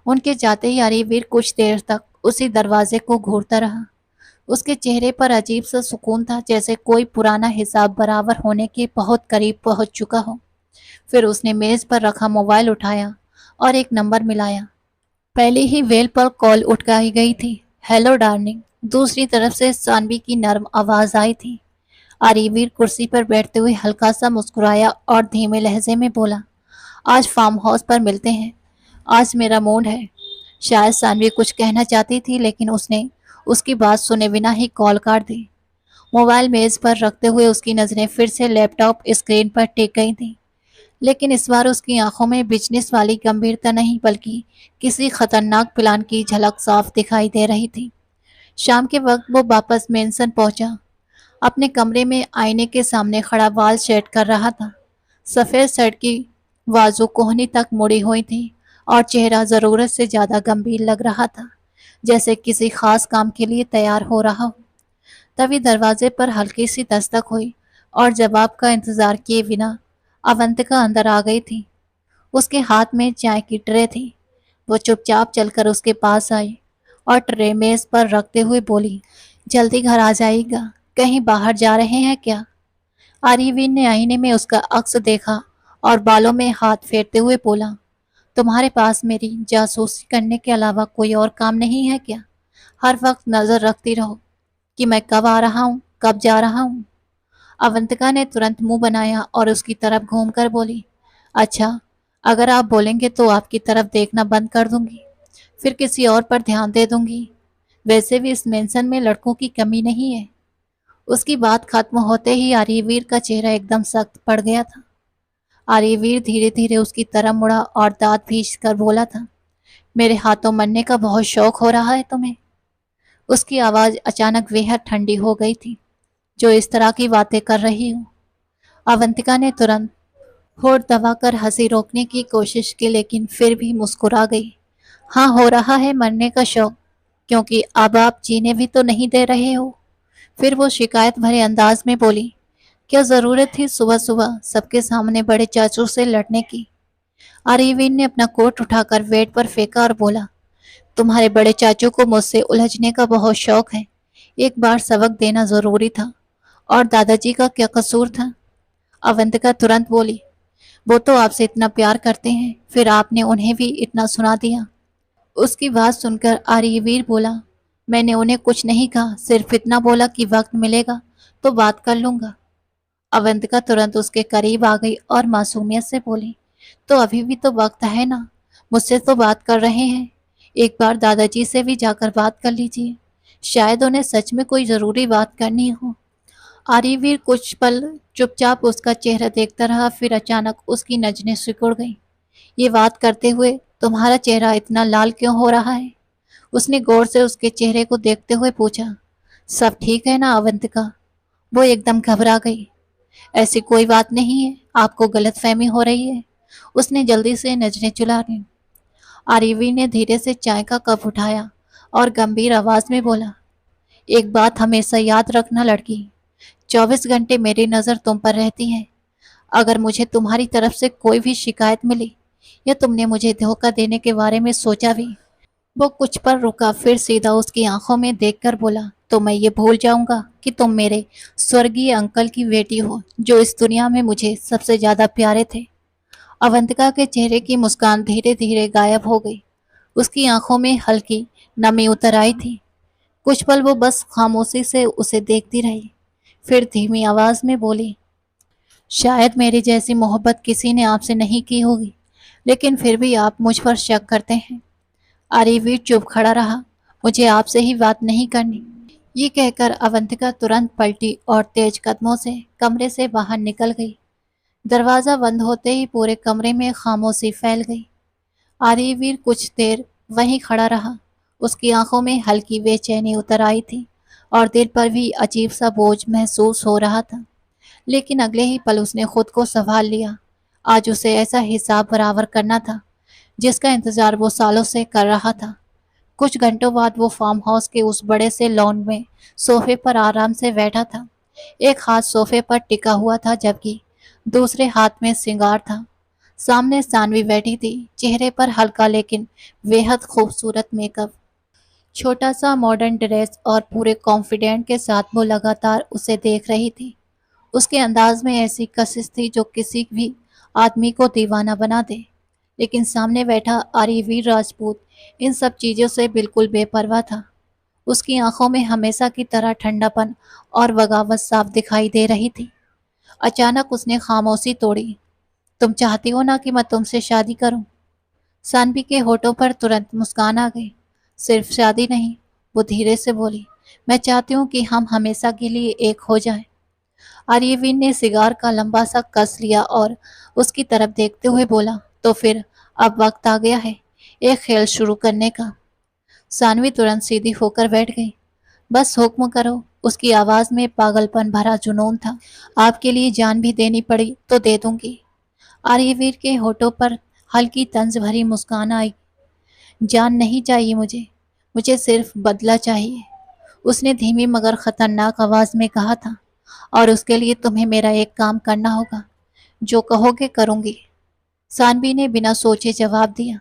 उनके जाते ही अरिवीर कुछ देर तक उसी दरवाजे को घूरता रहा। उसके चेहरे पर अजीब सा सुकून था, जैसे कोई पुराना हिसाब बराबर होने के बहुत करीब पहुंच चुका हो। फिर उसने मेज पर रखा मोबाइल उठाया और एक नंबर मिलाया। पहले ही वेल पर कॉल उठाई गई थी। हेलो डार्लिंग, दूसरी तरफ से सानवी की नर्म आवाज आई थी। आर्यवीर कुर्सी पर बैठते हुए हल्का सा मुस्कुराया और धीमे लहजे में बोला, आज फार्म हाउस पर मिलते हैं। आज मेरा मूड है। शायद सानवी कुछ कहना चाहती थी, लेकिन उसने उसकी बात सुने बिना ही कॉल काट दी। मोबाइल मेज पर रखते हुए उसकी नजरें फिर से लैपटॉप स्क्रीन पर टिक गई थी, लेकिन इस बार उसकी आंखों में बिजनेस वाली गंभीरता नहीं, बल्कि किसी खतरनाक प्लान की झलक साफ दिखाई दे रही थी। शाम के वक्त वो वापस मेंशन पहुंचा। अपने कमरे में आईने के सामने खड़ा बाल सेट कर रहा था। सफेद शर्ट की बाजू कोहनी तक मुड़ी हुई थी और चेहरा जरूरत से ज्यादा गंभीर लग रहा था, जैसे किसी खास काम के लिए तैयार हो रहा हो। तभी दरवाजे पर हल्की सी दस्तक हुई और जवाब का इंतजार किए बिना अवंतिका अंदर आ गई थी। उसके हाथ में चाय की ट्रे थी। वो चुपचाप चलकर उसके पास आई और ट्रे मेज पर रखते हुए बोली, जल्दी घर आ जाइएगा, कहीं बाहर जा रहे हैं क्या? आर्यवीन ने आईने में उसका अक्स देखा और बालों में हाथ फेरते हुए बोला, तुम्हारे पास मेरी जासूसी करने के अलावा कोई और काम नहीं है क्या? हर वक्त नजर रखती रहो कि मैं कब आ रहा हूँ, कब जा रहा हूँ। अवंतिका ने तुरंत मुंह बनाया और उसकी तरफ घूमकर बोली, अच्छा, अगर आप बोलेंगे तो आपकी तरफ देखना बंद कर दूंगी, फिर किसी और पर ध्यान दे दूंगी। वैसे भी इस मेंशन में लड़कों की कमी नहीं है। उसकी बात खत्म होते ही आर्यवीर का चेहरा एकदम सख्त पड़ गया था। आर्यवीर धीरे धीरे उसकी तरफ मुड़ा और दांत भींच कर बोला था, मेरे हाथों मरने का बहुत शौक हो रहा है तुम्हें? उसकी आवाज अचानक बेहद ठंडी हो गई थी। जो इस तरह की बातें कर रही हूँ? अवंतिका ने तुरंत होठ दबाकर हंसी रोकने की कोशिश की, लेकिन फिर भी मुस्कुरा गई। हाँ, हो रहा है मरने का शौक, क्योंकि अब आप जीने भी तो नहीं दे रहे हो। फिर वो शिकायत भरे अंदाज में बोली, क्या जरूरत थी सुबह सुबह सबके सामने बड़े चाचू से लड़ने की? आर्यवीन ने अपना कोट उठाकर बेड पर फेंका और बोला, तुम्हारे बड़े चाचू को मुझसे उलझने का बहुत शौक है। एक बार सबक देना जरूरी था। और दादाजी का क्या कसूर था? अवंतिका तुरंत बोली, वो तो आपसे इतना प्यार करते हैं, फिर आपने उन्हें भी इतना सुना दिया। उसकी बात सुनकर आर्यवीर बोला, मैंने उन्हें कुछ नहीं कहा, सिर्फ इतना बोला कि वक्त मिलेगा तो बात कर लूंगा। अवंतिका तुरंत उसके करीब आ गई और मासूमियत से बोली, तो अभी भी तो वक्त है ना, मुझसे तो बात कर रहे हैं, एक बार दादाजी से भी जाकर बात कर लीजिए, शायद उन्हें सच में कोई जरूरी बात करनी हो। आर्यवीर कुछ पल चुपचाप उसका चेहरा देखता रहा, फिर अचानक उसकी नजरें सिकुड़ गईं। ये बात करते हुए तुम्हारा चेहरा इतना लाल क्यों हो रहा है? उसने गौर से उसके चेहरे को देखते हुए पूछा। सब ठीक है ना अवंतिका? वो एकदम घबरा गई। ऐसी कोई बात नहीं है, आपको गलतफहमी हो रही है। उसने जल्दी से नजरें चुरा ली। आर्यवीर ने धीरे से चाय का कप उठाया और गंभीर आवाज में बोला, एक बात हमेशा याद रखना लड़की, 24 घंटे मेरी नजर तुम पर रहती है। अगर मुझे तुम्हारी तरफ से कोई भी शिकायत मिली या तुमने मुझे धोखा देने के बारे में सोचा भी। वो कुछ पर रुका, फिर सीधा उसकी आंखों में देखकर बोला, तो मैं ये भूल जाऊंगा कि तुम मेरे स्वर्गीय अंकल की बेटी हो, जो इस दुनिया में मुझे सबसे ज्यादा प्यारे थे। अवंतिका के चेहरे की मुस्कान धीरे धीरे गायब हो गई। उसकी आंखों में हल्की नमी उतर आई थी। कुछ पल वो बस खामोशी से उसे देखती रही, फिर धीमी आवाज में बोली, शायद मेरी जैसी मोहब्बत किसी ने आपसे नहीं की होगी, लेकिन फिर भी आप मुझ पर शक करते हैं। आर्यवीर चुप खड़ा रहा मुझे आपसे ही बात नहीं करनी। ये कहकर अवंतिका तुरंत पलटी और तेज कदमों से कमरे से बाहर निकल गई। दरवाजा बंद होते ही पूरे कमरे में खामोशी फैल गई। आर्यवीर कुछ देर वहीं खड़ा रहा। उसकी आंखों में हल्की बेचैनी उतर आई थी और दिल पर भी अजीब सा बोझ महसूस हो रहा था। लेकिन अगले ही पल उसने खुद को संभाल लिया। आज उसे ऐसा हिसाब बराबर करना था जिसका इंतजार वो सालों से कर रहा था। कुछ घंटों बाद वो फार्म हाउस के उस बड़े से लॉन में सोफे पर आराम से बैठा था। एक हाथ सोफे पर टिका हुआ था जबकि दूसरे हाथ में सिंगार था। सामने सानवी बैठी थी, चेहरे पर हल्का लेकिन बेहद खूबसूरत मेकअप, छोटा सा मॉडर्न ड्रेस और पूरे कॉन्फिडेंट के साथ वो लगातार उसे देख रही थी। उसके अंदाज में ऐसी कशिश थी जो किसी भी आदमी को दीवाना बना दे। लेकिन सामने बैठा आर्यवीर राजपूत इन सब चीजों से बिल्कुल बेपरवाह था। उसकी आंखों में हमेशा की तरह ठंडापन और बगावत साफ दिखाई दे रही थी। अचानक उसने खामोशी तोड़ी। तुम चाहती हो ना कि मैं तुमसे शादी करूं? सानवी के होठों पर तुरंत मुस्कान आ गई। सिर्फ शादी नहीं, वो धीरे से बोली, मैं चाहती हूँ कि हम हमेशा के लिए एक हो जाएं। आर्यवीन ने सिगार का लंबा सा कस लिया और उसकी तरफ देखते हुए बोला, तो फिर अब वक्त आ गया है एक खेल शुरू करने का। सानवी तुरंत सीधी होकर बैठ गई। बस हुक्म करो। उसकी आवाज में पागलपन भरा जुनून था। आपके लिए जान भी देनी पड़ी तो दे दूंगी। आर्यवीर के होठों पर हल्की तंज भरी मुस्कान आई। जान नहीं चाहिए मुझे, मुझे सिर्फ बदला चाहिए, उसने धीमी मगर खतरनाक आवाज में कहा था। और उसके लिए तुम्हें मेरा एक काम करना होगा। जो कहोगे करूंगी। सानवी ने बिना सोचे जवाब दिया।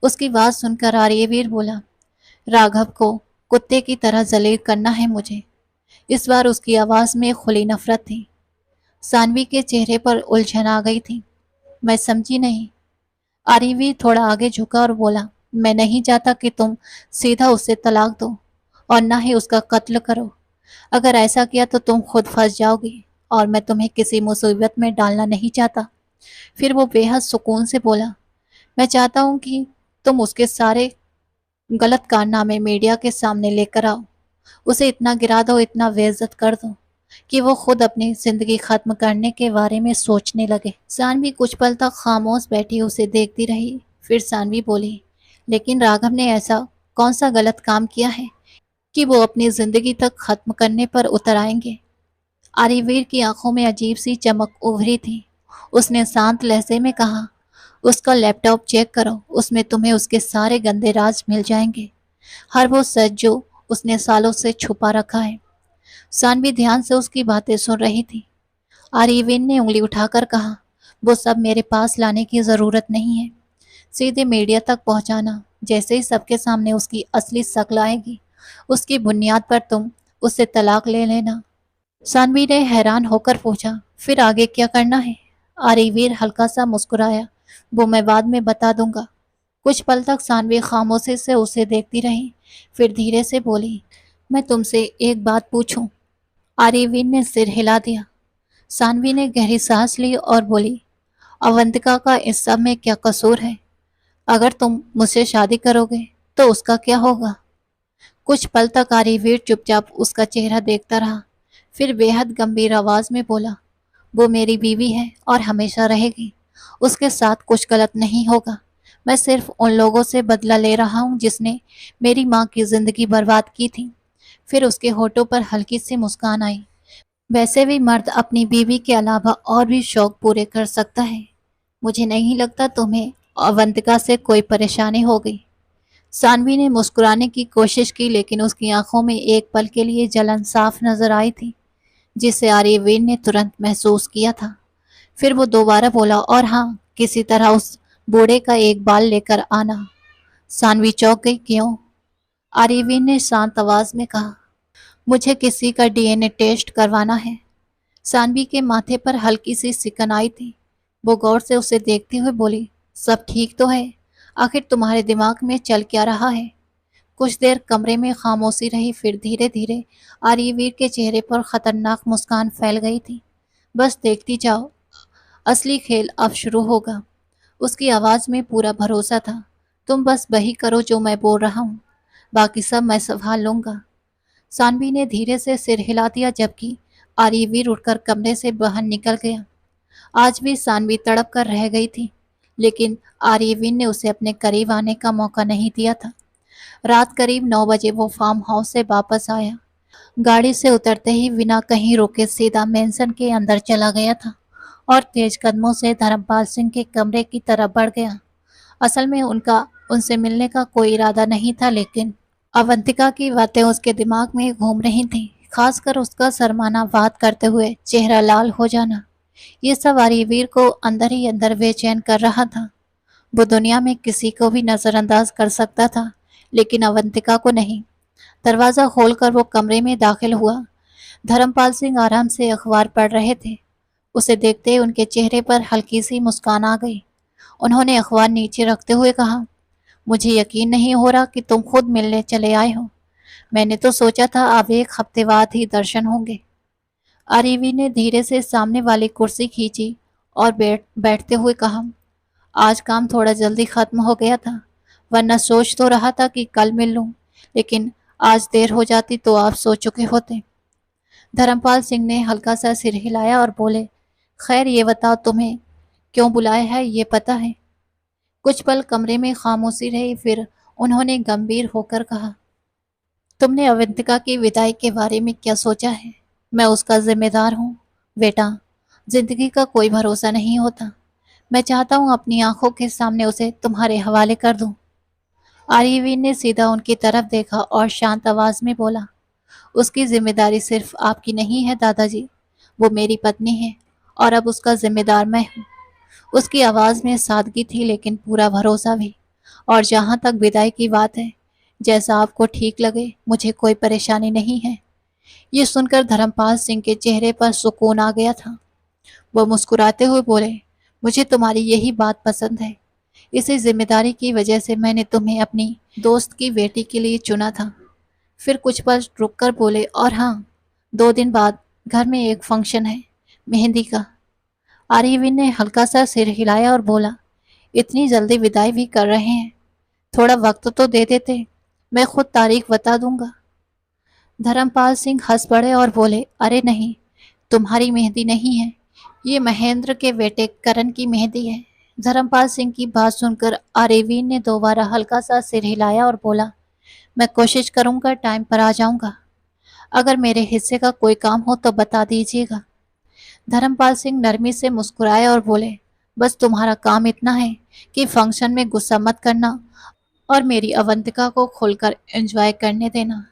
उसकी बात सुनकर आर्यवीर बोला, राघव को कुत्ते की तरह जलील करना है मुझे। इस बार उसकी आवाज में खुली नफरत थी। सानवी के चेहरे पर उलझन आ गई थी। मैं समझी नहीं। आर्यवीर थोड़ा आगे झुका और बोला, मैं नहीं चाहता कि तुम सीधा उससे तलाक दो और ना ही उसका कत्ल करो। अगर ऐसा किया तो तुम खुद फंस जाओगी और मैं तुम्हें किसी मुसीबत में डालना नहीं चाहता। फिर वो बेहद सुकून से बोला, मैं चाहता हूँ कि तुम उसके सारे गलत कारनामे मीडिया के सामने लेकर आओ। उसे इतना गिरा दो, इतना बेइज्जत कर दो कि वो खुद अपनी जिंदगी खत्म करने के बारे में सोचने लगे। सानवी कुछ पल तक खामोश बैठी उसे देखती रही। फिर सानवी बोली, लेकिन राघव ने ऐसा कौन सा गलत काम किया है कि वो अपनी जिंदगी तक खत्म करने पर उतर आएंगे? आर्यवीर की आंखों में अजीब सी चमक उभरी थी। उसने शांत लहजे में कहा, उसका लैपटॉप चेक करो, उसमें तुम्हें उसके सारे गंदे राज मिल जाएंगे। हर वो सच जो उसने सालों से छुपा रखा है। सानवी ध्यान से उसकी बातें सुन रही थी। आर्यवीन ने उंगली उठाकर कहा, वो सब मेरे पास लाने की जरूरत नहीं है। सीधे मीडिया तक पहुंचाना। जैसे ही सबके सामने उसकी असली शक्ल आएगी, उसकी बुनियाद पर तुम उससे तलाक ले लेना। सानवी ने हैरान होकर पूछा, फिर आगे क्या करना है? आर्यवीर हल्का सा मुस्कुराया, वो मैं बाद में बता दूंगा। कुछ पल तक सानवी खामोशी से उसे देखती रही। फिर धीरे से बोली, मैं तुमसे एक बात पूछूं? आर्यवीर ने सिर हिला दिया। सानवी ने गहरी सांस ली और बोली, अवंतिका का इस सब में क्या कसूर है? अगर तुम मुझसे शादी करोगे तो उसका क्या होगा? कुछ पल तक आर्यवीर चुपचाप उसका चेहरा देखता रहा। फिर बेहद गंभीर आवाज में बोला, वो मेरी बीवी है और हमेशा रहेगी। उसके साथ कुछ गलत नहीं होगा। मैं सिर्फ उन लोगों से बदला ले रहा हूँ जिसने मेरी माँ की जिंदगी बर्बाद की थी। फिर उसके होठों पर हल्की सी मुस्कान आई। वैसे भी मर्द अपनी बीवी के अलावा और भी शौक पूरे कर सकता है। मुझे नहीं लगता तुम्हें अवंतिका से कोई परेशानी हो गई। सानवी ने मुस्कुराने की कोशिश की लेकिन उसकी आंखों में एक पल के लिए जलन साफ नजर आई थी, जिसे आर्यवीर ने तुरंत महसूस किया था। फिर वो दोबारा बोला, और हाँ, किसी तरह उस बूढ़े का एक बाल लेकर आना। सानवी चौंक गई। क्यों? आर्यवीर ने शांत आवाज में कहा, मुझे किसी का डीएनए टेस्ट करवाना है। सानवी के माथे पर हल्की सी सिकन आई थी। वो गौर से उसे देखते हुए बोली, सब ठीक तो है? आखिर तुम्हारे दिमाग में चल क्या रहा है? कुछ देर कमरे में खामोशी रही। फिर धीरे धीरे आर्यवीर के चेहरे पर खतरनाक मुस्कान फैल गई थी। बस देखती जाओ, असली खेल अब शुरू होगा। उसकी आवाज में पूरा भरोसा था। तुम बस वही करो जो मैं बोल रहा हूँ। बाकी सब मैं संभाल लूंगा। सानवी ने धीरे से सिर हिला दिया जबकि आर्यवीर उठकर कमरे से बाहर निकल गया। आज भी सानवी तड़प कर रह गई थी, लेकिन आर्यवीर ने उसे अपने करीब आने का मौका नहीं दिया था। रात करीब 9 बजे वो फार्म हाउस से वापस आया। गाड़ी से उतरते ही बिना कहीं रुके सीधा मेंशन के अंदर चला गया था और तेज कदमों से धर्मपाल सिंह के कमरे की तरफ बढ़ गया। असल में उनका उनसे मिलने का कोई इरादा नहीं था, लेकिन अवंतिका की बातें उसके दिमाग में घूम रही थीं, खासकर उसका शर्माना बात करते हुए चेहरा लाल हो जाना। ये सब आर्यवीर को अंदर ही अंदर बेचैन कर रहा था। वो दुनिया में किसी को भी नजरअंदाज कर सकता था, लेकिन अवंतिका को नहीं। दरवाजा खोलकर वो कमरे में दाखिल हुआ। धर्मपाल सिंह आराम से अखबार पढ़ रहे थे। उसे देखते ही उनके चेहरे पर हल्की सी मुस्कान आ गई। उन्होंने अखबार नीचे रखते हुए कहा, मुझे यकीन नहीं हो रहा कि तुम खुद मिलने चले आए हो। मैंने तो सोचा था अब एक हफ्ते बाद ही दर्शन होंगे। आरवी ने धीरे से सामने वाली कुर्सी खींची और बैठते हुए कहा, आज काम थोड़ा जल्दी खत्म हो गया था, वरना सोच तो रहा था कि कल मिल लूं, लेकिन आज देर हो जाती तो आप सो चुके होते। धर्मपाल सिंह ने हल्का सा सिर हिलाया और बोले, खैर ये बताओ तुम्हें क्यों बुलाया है, ये पता है? कुछ पल कमरे में खामोशी रही, फिर उन्होंने गंभीर होकर कहा, तुमने अवंतिका की विदाई के बारे में क्या सोचा है? मैं उसका जिम्मेदार हूँ बेटा। जिंदगी का कोई भरोसा नहीं होता। मैं चाहता हूँ अपनी आंखों के सामने उसे तुम्हारे हवाले कर दूं। आर्यवीर ने सीधा उनकी तरफ देखा और शांत आवाज में बोला, उसकी जिम्मेदारी सिर्फ आपकी नहीं है दादाजी, वो मेरी पत्नी है और अब उसका जिम्मेदार मैं हूँ। उसकी आवाज में सादगी थी लेकिन पूरा भरोसा भी। और जहां तक विदाई की बात है, जैसा आपको ठीक लगे, मुझे कोई परेशानी नहीं है। ये सुनकर धर्मपाल सिंह के चेहरे पर सुकून आ गया था। वो मुस्कुराते हुए बोले, मुझे तुम्हारी यही बात पसंद है। इसी जिम्मेदारी की वजह से मैंने तुम्हें अपनी दोस्त की बेटी के लिए चुना था। फिर कुछ पल रुककर बोले, और हाँ, 2 दिन बाद घर में एक फंक्शन है, मेहंदी का। आर्यवीन ने हल्का सा सिर हिलाया और बोला, इतनी जल्दी विदाई भी कर रहे हैं? थोड़ा वक्त तो दे देते, मैं खुद तारीख बता दूंगा। धर्मपाल सिंह हंस पड़े और बोले, अरे नहीं, तुम्हारी मेहंदी नहीं है, ये महेंद्र के बेटे करण की मेहंदी है। धर्मपाल सिंह की बात सुनकर आर्यवीन ने दोबारा हल्का सा सिर हिलाया और बोला, मैं कोशिश करूंगा टाइम पर आ जाऊंगा। अगर मेरे हिस्से का कोई काम हो तो बता दीजिएगा। धर्मपाल सिंह नरमी से मुस्कुराए और बोले, बस तुम्हारा काम इतना है कि फंक्शन में गुस्सा मत करना और मेरी अवंतिका को खुलकर एंजॉय करने देना।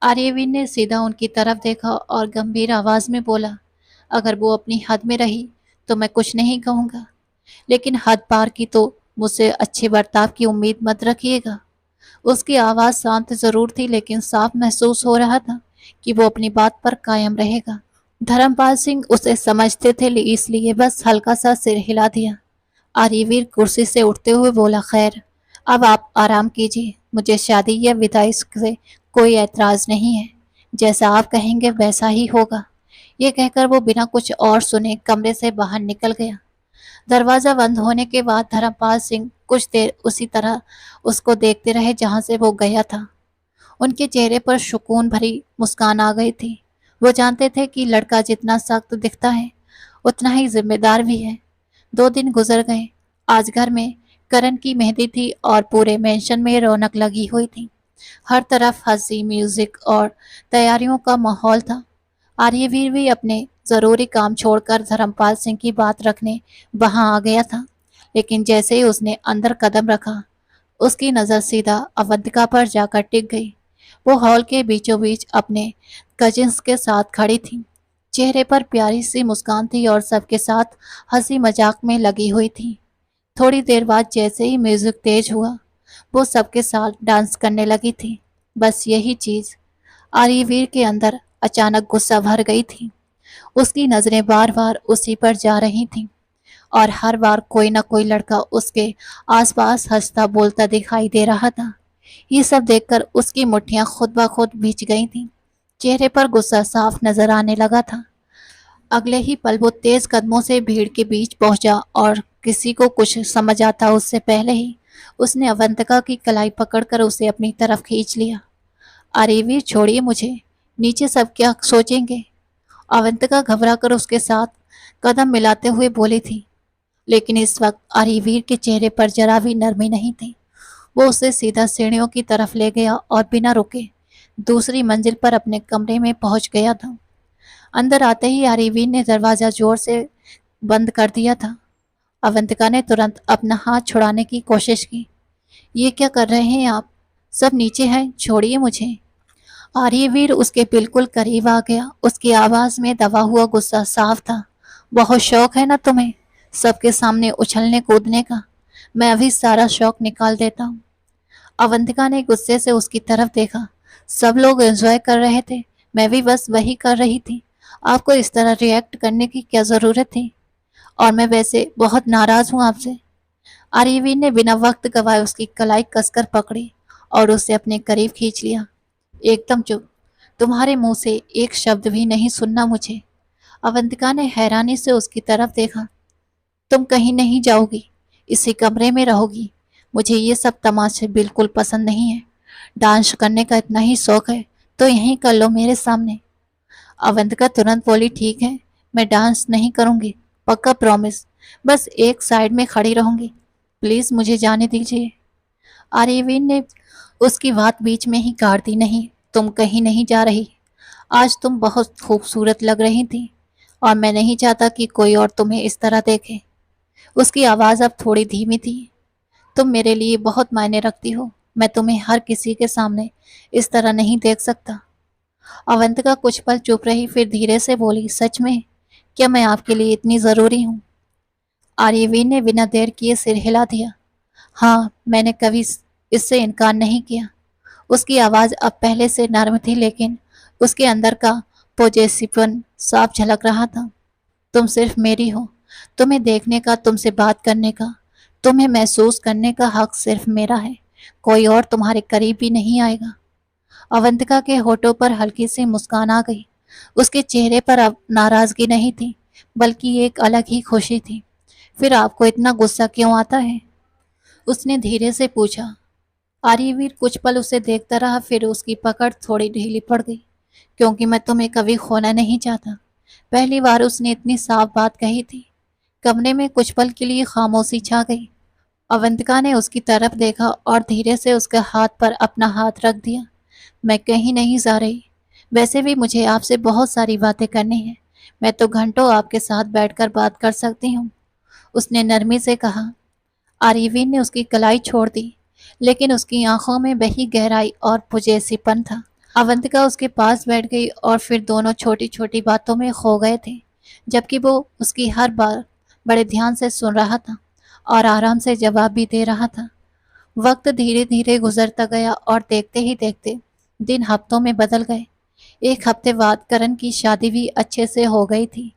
आर्यवीन ने सीधा उनकी तरफ देखा और गंभीर आवाज में बोला, अगर वो अपनी हद में रही तो मैं कुछ नहीं कहूँगा, लेकिन हद पार की तो मुझसे अच्छे बर्ताव की उम्मीद मत रखिएगा। उसकी आवाज शांत जरूर थी, लेकिन साफ महसूस हो रहा था कि वो अपनी बात पर कायम रहेगा। धर्मपाल सिंह उसे समझते थे, इसलिए बस हल्का सा सिर हिला दिया। आर्यवीर कुर्सी से उठते हुए बोला, खैर, अब आप आराम कीजिए। मुझे शादी या विदाई से कोई ऐतराज नहीं है। जैसा आप कहेंगे वैसा ही होगा। ये कहकर वो बिना कुछ और सुने कमरे से बाहर निकल गया। दरवाजा बंद होने के बाद धर्मपाल सिंह कुछ देर उसी तरह उसको देखते रहे जहां से वो गया था। उनके चेहरे पर सुकून भरी मुस्कान आ गई थी। वो जानते थे कि लड़का जितना सख्त दिखता है उतना ही जिम्मेदार भी है। 2 दिन गुजर गए। आज घर में करण की मेहंदी थी और पूरे मेंशन में रौनक लगी हुई थी। हर तरफ हंसी, म्यूजिक और तैयारियों का माहौल था। आर्यवीर भी अपने जरूरी काम छोड़कर धर्मपाल सिंह की बात रखने वहां आ गया था, लेकिन जैसे ही उसने अंदर कदम रखा, उसकी नजर सीधा अवंतिका पर जाकर टिक गई। वो हॉल के बीचों बीच अपने कजिन्स के साथ खड़ी थी। चेहरे पर प्यारी सी मुस्कान थी और सबके साथ हंसी मजाक में लगी हुई थी। थोड़ी देर बाद जैसे ही म्यूजिक तेज हुआ, वो सबके साथ डांस करने लगी थी। बस यही चीज आर्यवीर के अंदर अचानक गुस्सा भर गई थी। उसकी नजरें बार बार उसी पर जा रही थीं और हर बार कोई ना कोई लड़का उसके आसपास हंसता बोलता दिखाई दे रहा था। ये सब देखकर उसकी मुट्ठियां खुद ब खुद भींच गई थीं। चेहरे पर गुस्सा साफ नजर आने लगा था। अगले ही पल वो तेज कदमों से भीड़ के बीच पहुंचा और किसी को कुछ समझ आता उससे पहले ही उसने अवंतिका की कलाई पकड़कर उसे अपनी तरफ खींच लिया। अरे वीर, छोड़िए मुझे, नीचे सब क्या सोचेंगे। अवंतिका घबराकर उसके साथ कदम मिलाते हुए बोली थी, लेकिन इस वक्त आर्यवीर के चेहरे पर जरा भी नरमी नहीं थी। वो उसे सीधा सीढ़ियों की तरफ ले गया और बिना रुके दूसरी मंजिल पर अपने कमरे में पहुंच गया था। अंदर आते ही आर्यवीर ने दरवाजा जोर से बंद कर दिया था। अवंतिका ने तुरंत अपना हाथ छुड़ाने की कोशिश की। ये क्या कर रहे हैं आप? सब नीचे हैं, छोड़िए मुझे। आर्यवीर उसके बिल्कुल करीब आ गया। उसकी आवाज में दबा हुआ गुस्सा साफ था। बहुत शौक है ना तुम्हें सबके सामने उछलने कूदने का? मैं अभी सारा शौक निकाल देता हूँ। अवंतिका ने गुस्से से उसकी तरफ देखा। सब लोग एंजॉय कर रहे थे, मैं भी बस वही कर रही थी। आपको इस तरह रिएक्ट करने की क्या जरूरत थी? और मैं वैसे बहुत नाराज हूँ आपसे। आर्यवीर ने बिना वक्त गवाए उसकी कलाई कसकर पकड़ी और उसे अपने करीब खींच लिया। एकदम चुप, तुम्हारे मुंह से एक शब्द भी नहीं सुनना मुझे। अवंतिका ने हैरानी से उसकी तरफ देखा। तुम कहीं नहीं जाओगी, इसी कमरे में रहोगी। मुझे ये सब तमाशे बिल्कुल पसंद नहीं है। डांस करने का इतना ही शौक है तो यहीं कर लो मेरे सामने। अवंतिका तुरंत बोली, ठीक है, मैं डांस नहीं करूंगी, पक्का प्रॉमिस। बस एक साइड में खड़ी रहूंगी, प्लीज मुझे जाने दीजिए। आर्यवीन ने उसकी बात बीच में ही काट दी। नहीं, तुम कहीं नहीं जा रही। आज तुम बहुत खूबसूरत लग रही थी और मैं नहीं चाहता कि कोई और तुम्हें इस तरह देखे। उसकी आवाज अब थोड़ी धीमी थी। तुम मेरे लिए बहुत मायने रखती हो, मैं तुम्हें हर किसी के सामने इस तरह नहीं देख सकता। अवंतिका कुछ पल चुप रही, फिर धीरे से बोली, सच में? क्या मैं आपके लिए इतनी जरूरी हूँ? आर्यवीन ने बिना देर किए सिर हिला दिया। हाँ, मैंने कभी इससे इनकार नहीं किया। उसकी आवाज अब पहले से नर्म थी, लेकिन उसके अंदर का पोजेसिवपन साफ झलक रहा था। तुम सिर्फ मेरी हो। तुम्हें देखने का, तुमसे बात करने का, तुम्हें महसूस करने का हक सिर्फ मेरा है। कोई और तुम्हारे करीब भी नहीं आएगा। अवंतिका के होठों पर हल्की सी मुस्कान आ गई। उसके चेहरे पर अब नाराजगी नहीं थी, बल्कि एक अलग ही खुशी थी। फिर आपको इतना गुस्सा क्यों आता है? उसने धीरे से पूछा। आर्यवीर कुछ पल उसे देखता रहा, फिर उसकी पकड़ थोड़ी ढीली पड़ गई। क्योंकि मैं तुम्हें कभी खोना नहीं चाहता। पहली बार उसने इतनी साफ बात कही थी। कमरे में कुछ पल के लिए खामोशी छा गई। अवंतिका ने उसकी तरफ देखा और धीरे से उसके हाथ पर अपना हाथ रख दिया। मैं कहीं नहीं जा रही। वैसे भी मुझे आपसे बहुत सारी बातें करनी है। मैं तो घंटों आपके साथ बैठकर बात कर सकती हूँ, उसने नरमी से कहा। आर्यवीन ने उसकी कलाई छोड़ दी, लेकिन उसकी आंखों में वही गहराई और पुजेसीपन था। अवंतिका उसके पास बैठ गई और फिर दोनों छोटी छोटी बातों में खो गए थे, जबकि वो उसकी हर बात बड़े ध्यान से सुन रहा था और आराम से जवाब भी दे रहा था। वक्त धीरे धीरे गुजरता गया और देखते ही देखते दिन हफ्तों में बदल गए। एक हफ्ते बाद करण की शादी भी अच्छे से हो गई थी।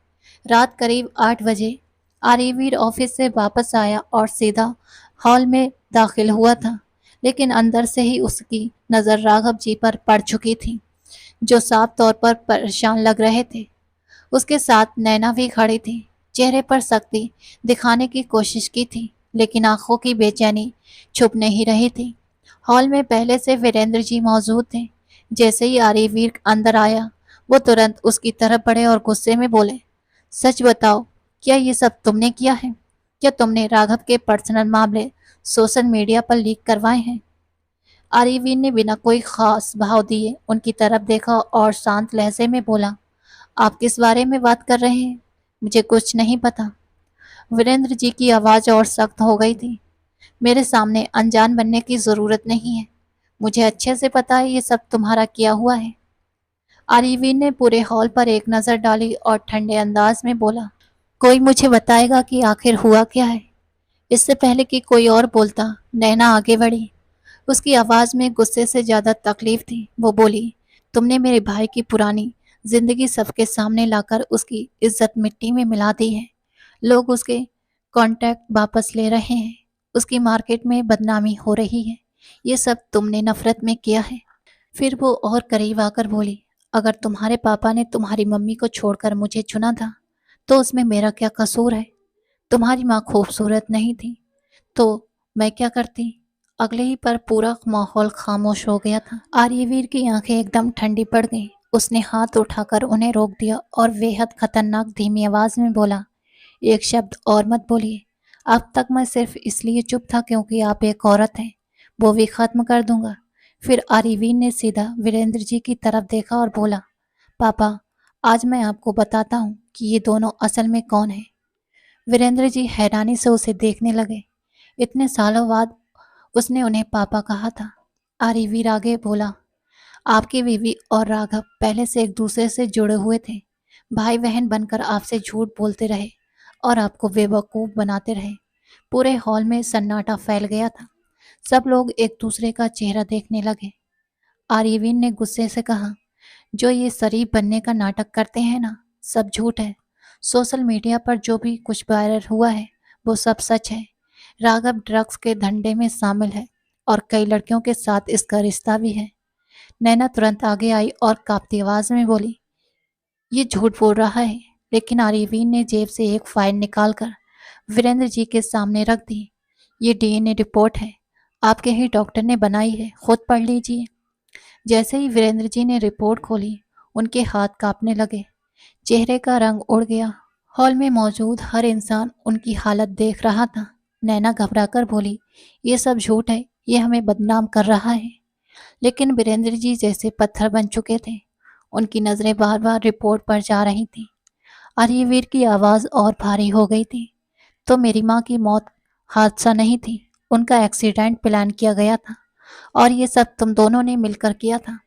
रात करीब 8 बजे आर्यवीर ऑफिस से वापस आया और सीधा हॉल में दाखिल हुआ था, लेकिन अंदर से ही उसकी नज़र राघव जी पर पड़ चुकी थी, जो साफ तौर पर परेशान लग रहे थे। उसके साथ नैना भी खड़ी थी। चेहरे पर सख्ती दिखाने की कोशिश की थी, लेकिन आंखों की बेचैनी छुप नहीं रही थी। हॉल में पहले से वीरेंद्र जी मौजूद थे। जैसे ही आर्यवीर अंदर आया, वो तुरंत उसकी तरफ बढ़े और गुस्से में बोले, सच बताओ, क्या ये सब तुमने किया है? क्या तुमने राघव के पर्सनल मामले सोशल मीडिया पर लीक करवाए हैं? आर्यवीर ने बिना कोई खास भाव दिए उनकी तरफ देखा और शांत लहजे में बोला, आप किस बारे में बात कर रहे हैं? मुझे कुछ नहीं पता। वीरेंद्र जी की आवाज़ और सख्त हो गई थी। मेरे सामने अनजान बनने की ज़रूरत नहीं है। मुझे अच्छे से पता है ये सब तुम्हारा किया हुआ है। आर्यवीर ने पूरे हॉल पर एक नज़र डाली और ठंडे अंदाज में बोला, कोई मुझे बताएगा कि आखिर हुआ क्या है? इससे पहले कि कोई और बोलता, नैना आगे बढ़ी। उसकी आवाज़ में गुस्से से ज़्यादा तकलीफ थी। वो बोली, तुमने मेरे भाई की पुरानी जिंदगी सबके सामने लाकर उसकी इज्जत मिट्टी में मिला दी है। लोग उसके कॉन्टैक्ट वापस ले रहे हैं, उसकी मार्केट में बदनामी हो रही है। ये सब तुमने नफरत में किया है। फिर वो और करीब आकर बोली, अगर तुम्हारे पापा ने तुम्हारी मम्मी को छोड़कर मुझे चुना था तो उसमें मेरा क्या कसूर है? तुम्हारी माँ खूबसूरत नहीं थी तो मैं क्या करती? अगले ही पर पूरा माहौल खामोश हो गया था। आर्यवीर की आंखें एकदम ठंडी पड़ गईं। उसने हाथ उठाकर उन्हें रोक दिया और बेहद खतरनाक धीमी आवाज में बोला, एक शब्द और मत बोलिए। अब तक मैं सिर्फ इसलिए चुप था क्योंकि आप एक औरत हैं। वो भी खत्म कर दूंगा। फिर आर्यवीर ने सीधा वीरेंद्र जी की तरफ देखा और बोला, पापा, आज मैं आपको बताता हूँ कि ये दोनों असल में कौन है। वीरेंद्र जी हैरानी से उसे देखने लगे। इतने सालों बाद उसने उन्हें पापा कहा था। आर्यवीर आगे बोला, आपकी बीवी और राघव पहले से एक दूसरे से जुड़े हुए थे। भाई बहन बनकर आपसे झूठ बोलते रहे और आपको बेवकूफ बनाते रहे। पूरे हॉल में सन्नाटा फैल गया था। सब लोग एक दूसरे का चेहरा देखने लगे। आर्यवीन ने गुस्से से कहा, जो ये शरीफ बनने का नाटक करते हैं ना, सब झूठ है। सोशल मीडिया पर जो भी कुछ वायरल हुआ है वो सब सच है। राघव ड्रग्स के धंधे में शामिल है और कई लड़कियों के साथ इसका रिश्ता भी है। नैना तुरंत आगे आई और कांपती आवाज में बोली, ये झूठ बोल रहा है। लेकिन आर्यवीन ने जेब से एक फाइल निकालकर वीरेंद्र जी के सामने रख दी। ये डीएनए रिपोर्ट है, आपके ही डॉक्टर ने बनाई है, खुद पढ़ लीजिए। जैसे ही वीरेंद्र जी ने रिपोर्ट खोली, उनके हाथ कांपने लगे, चेहरे का रंग उड़ गया। हॉल में मौजूद हर इंसान उनकी हालत देख रहा था। नैना घबराकर बोली, ये सब झूठ है, ये हमें बदनाम कर रहा है। लेकिन वीरेंद्र जी जैसे पत्थर बन चुके थे। उनकी नजरें बार बार रिपोर्ट पर जा रही थीं। आर्यवीर की आवाज और भारी हो गई थी। तो मेरी माँ की मौत हादसा नहीं थी, उनका एक्सीडेंट प्लान किया गया था और ये सब तुम दोनों ने मिलकर किया था।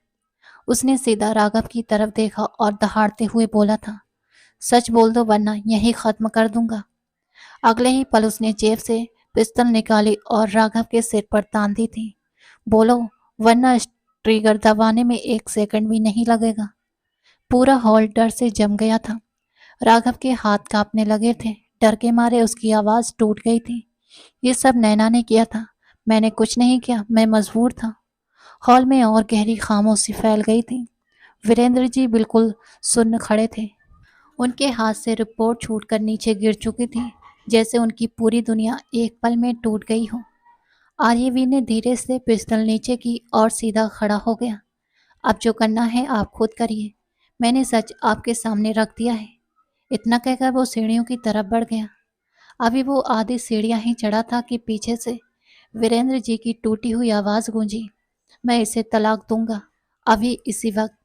उसने सीधा राघव की तरफ देखा और दहाड़ते हुए बोला था, सच बोल दो वरना यही खत्म कर दूंगा। अगले ही पल उसने जेब से पिस्तौल निकाली और राघव के सिर पर तान दी थी। बोलो, वरना इस ट्रिगर दबाने में एक सेकंड भी नहीं लगेगा। पूरा हॉल डर से जम गया था। राघव के हाथ कांपने लगे थे। डर के मारे उसकी आवाज टूट गई थी। ये सब नैना ने किया था। मैंने कुछ नहीं किया, मैं मजबूर था। हॉल में और गहरी खामोशी फैल गई थी। वीरेंद्र जी बिल्कुल सुन्न खड़े थे। उनके हाथ से रिपोर्ट छूटकर नीचे गिर चुकी थी, जैसे उनकी पूरी दुनिया एक पल में टूट गई हो। आर्यवीर ने धीरे से पिस्टल नीचे की और सीधा खड़ा हो गया। अब जो करना है आप खुद करिए, मैंने सच आपके सामने रख दिया है। इतना कहकर वो सीढ़ियों की तरफ बढ़ गया। अभी वो आधी सीढ़ियां ही चढ़ा था कि पीछे से वीरेंद्र जी की टूटी हुई आवाज गूंजी, मैं इसे तलाक दूंगा, अभी इसी वक्त।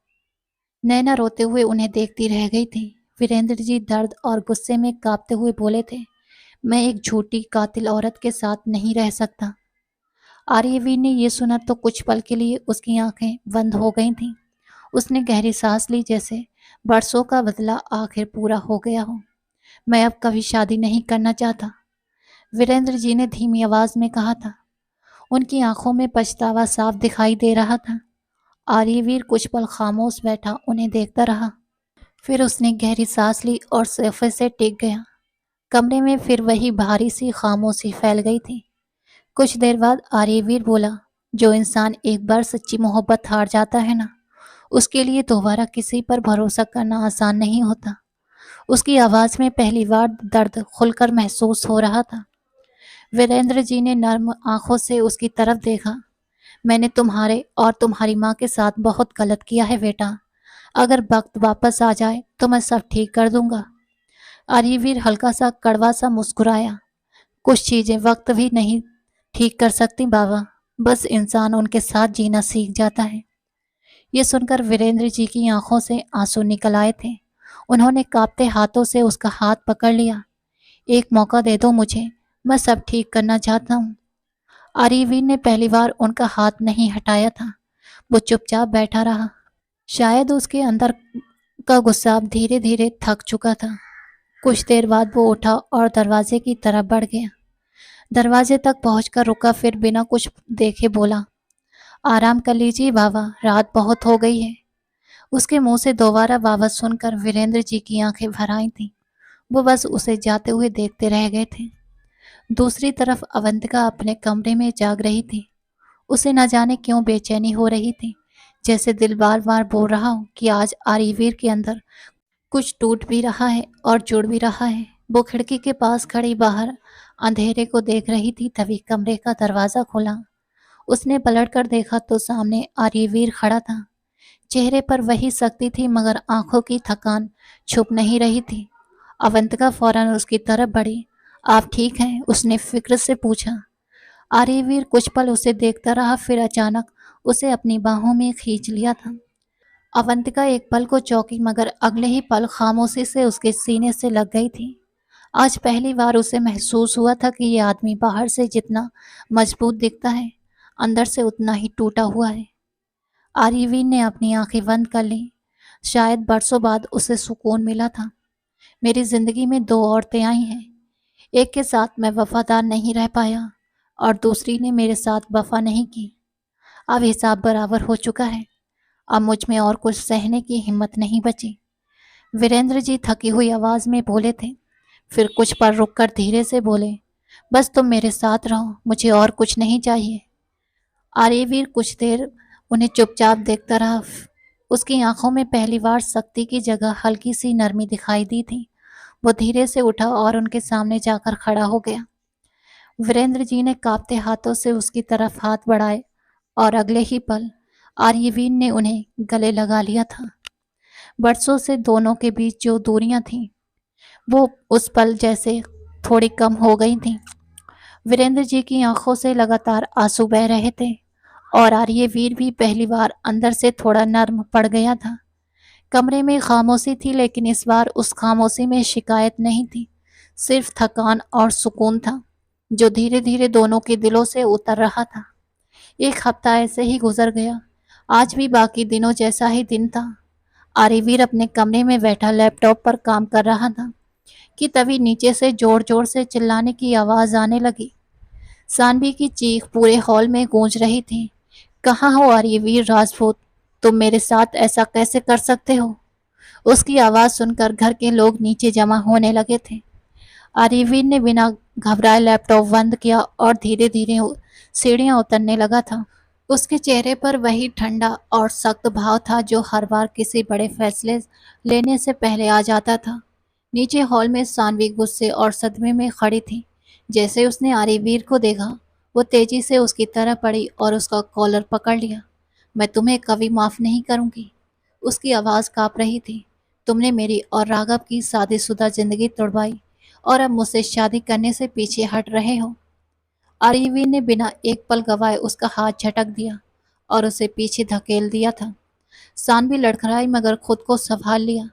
नैना रोते हुए उन्हें देखती रह गई थी। वीरेंद्र जी दर्द और गुस्से में कांपते हुए बोले थे, मैं एक झूठी कातिल औरत के साथ नहीं रह सकता। आर्यवीर ने यह सुना तो कुछ पल के लिए उसकी आंखें बंद हो गई थीं। उसने गहरी सांस ली, जैसे बरसों का बदला आखिर पूरा हो गया हो। मैं अब कभी शादी नहीं करना चाहता, वीरेंद्र जी ने धीमी आवाज में कहा था। उनकी आंखों में पछतावा साफ दिखाई दे रहा था। आर्यवीर कुछ पल खामोश बैठा उन्हें देखता रहा। फिर उसने गहरी सांस ली और सोफे से टिक गया। कमरे में फिर वही भारी सी खामोशी फैल गई थी। कुछ देर बाद आर्यवीर बोला, जो इंसान एक बार सच्ची मोहब्बत हार जाता है ना, उसके लिए दोबारा किसी पर भरोसा करना आसान नहीं होता। उसकी आवाज में पहली बार दर्द खुलकर महसूस हो रहा था। वीरेंद्र जी ने नर्म आंखों से उसकी तरफ देखा। मैंने तुम्हारे और तुम्हारी माँ के साथ बहुत गलत किया है बेटा। अगर वक्त वापस आ जाए तो मैं सब ठीक कर दूंगा। आर्यवीर हल्का सा कड़वा सा मुस्कुराया। कुछ चीजें वक्त भी नहीं ठीक कर सकती बाबा, बस इंसान उनके साथ जीना सीख जाता है। ये सुनकर वीरेंद्र जी की आंखों से आंसू निकल आए थे। उन्होंने कांपते हाथों से उसका हाथ पकड़ लिया। एक मौका दे दो मुझे, मैं सब ठीक करना चाहता हूँ। आर्यवीर ने पहली बार उनका हाथ नहीं हटाया था। वो चुपचाप बैठा रहा। शायद उसके अंदर का गुस्सा अब धीरे धीरे थक चुका था। कुछ देर बाद वो उठा और दरवाजे की तरफ बढ़ गया। दरवाजे तक पहुंचकर रुका, फिर बिना कुछ देखे बोला, आराम कर लीजिए बाबा, रात बहुत हो गई है। उसके मुंह से दोबारा बाबा सुनकर वीरेंद्र जी की आंखें भर आई थीं। वो बस उसे जाते हुए देखते रह गए थे। दूसरी तरफ अवंतिका अपने कमरे में जाग रही थी। उसे न जाने क्यों बेचैनी हो रही थी, जैसे दिल बार बार बोल रहा हो कि आज आर्यवीर के अंदर कुछ टूट भी रहा है और जुड़ भी रहा है। वो खिड़की के पास खड़ी बाहर अंधेरे को देख रही थी तभी कमरे का दरवाजा खुला। उसने पलट कर देखा तो सामने आर्यवीर खड़ा था। चेहरे पर वही शक्ति थी मगर आंखों की थकान छुप नहीं रही थी। अवंतिका फौरन उसकी तरफ बढ़ी। आप ठीक हैं? उसने फिक्र से पूछा। आर्यवीर कुछ पल उसे देखता रहा फिर अचानक उसे अपनी बाहों में खींच लिया था। अवंतिका एक पल को चौंकी मगर अगले ही पल खामोशी से उसके सीने से लग गई थी। आज पहली बार उसे महसूस हुआ था कि ये आदमी बाहर से जितना मजबूत दिखता है अंदर से उतना ही टूटा हुआ है। आर्यवीन ने अपनी आंखें बंद कर ली। शायद बरसों बाद उसे सुकून मिला था। मेरी जिंदगी में दो औरतें आई हैं। एक के साथ मैं वफादार नहीं रह पाया और दूसरी ने मेरे साथ वफा नहीं की। अब हिसाब बराबर हो चुका है। अब मुझ में और कुछ सहने की हिम्मत नहीं बची। वीरेंद्र जी थकी हुई आवाज में बोले थे। फिर कुछ पल रुककर धीरे से बोले, बस तुम मेरे साथ रहो, मुझे और कुछ नहीं चाहिए। आर्यवीर कुछ देर उन्हें चुपचाप देखता रहा। उसकी आंखों में पहली बार शक्ति की जगह हल्की सी नरमी दिखाई दी थी। वो धीरे से उठा और उनके सामने जाकर खड़ा हो गया। वीरेंद्र जी ने कांपते हाथों से उसकी तरफ हाथ बढ़ाए और अगले ही पल आर्यवीन ने उन्हें गले लगा लिया था। बरसों से दोनों के बीच जो दूरियां थीं वो उस पल जैसे थोड़ी कम हो गई थीं। वीरेंद्र जी की आंखों से लगातार आंसू बह रहे थे और आर्यवीर भी पहली बार अंदर से थोड़ा नर्म पड़ गया था। कमरे में खामोशी थी लेकिन इस बार उस खामोशी में शिकायत नहीं थी, सिर्फ थकान और सुकून था जो धीरे धीरे दोनों के दिलों से उतर रहा था। एक हफ्ता ऐसे ही गुजर गया। आज भी बाकी दिनों जैसा ही दिन था। आर्यवीर अपने कमरे में बैठा लैपटॉप पर काम कर रहा था कि तभी नीचे से जोर जोर से चिल्लाने की आवाज आने लगी। सानवी की चीख पूरे हॉल में गूंज रही थी। कहाँ हो आर्यवीर राजपूत? तुम मेरे साथ ऐसा कैसे कर सकते हो? उसकी आवाज सुनकर घर के लोग नीचे जमा होने लगे थे। आर्यवीर ने बिना घबराए लैपटॉप बंद किया और धीरे धीरे सीढ़ियां उतरने लगा था। उसके चेहरे पर वही ठंडा और सख्त भाव था जो हर बार किसी बड़े फैसले लेने से पहले आ जाता था। नीचे हॉल में सानवी गुस्से और सदमे में खड़ी थी। जैसे उसने आर्यवीर को देखा वो तेजी से उसकी तरफ बढ़ी और उसका कॉलर पकड़ लिया। मैं तुम्हें कभी माफ नहीं करूंगी। उसकी आवाज कांप रही थी। तुमने मेरी और राघव की शादीशुदा जिंदगी तोड़वाई और अब मुझसे शादी करने से पीछे हट रहे हो। आर्यवीर ने बिना एक पल गवाए उसका हाथ झटक दिया और उसे पीछे धकेल दिया था। सानवी लड़खड़ाई मगर खुद को संभाल लिया।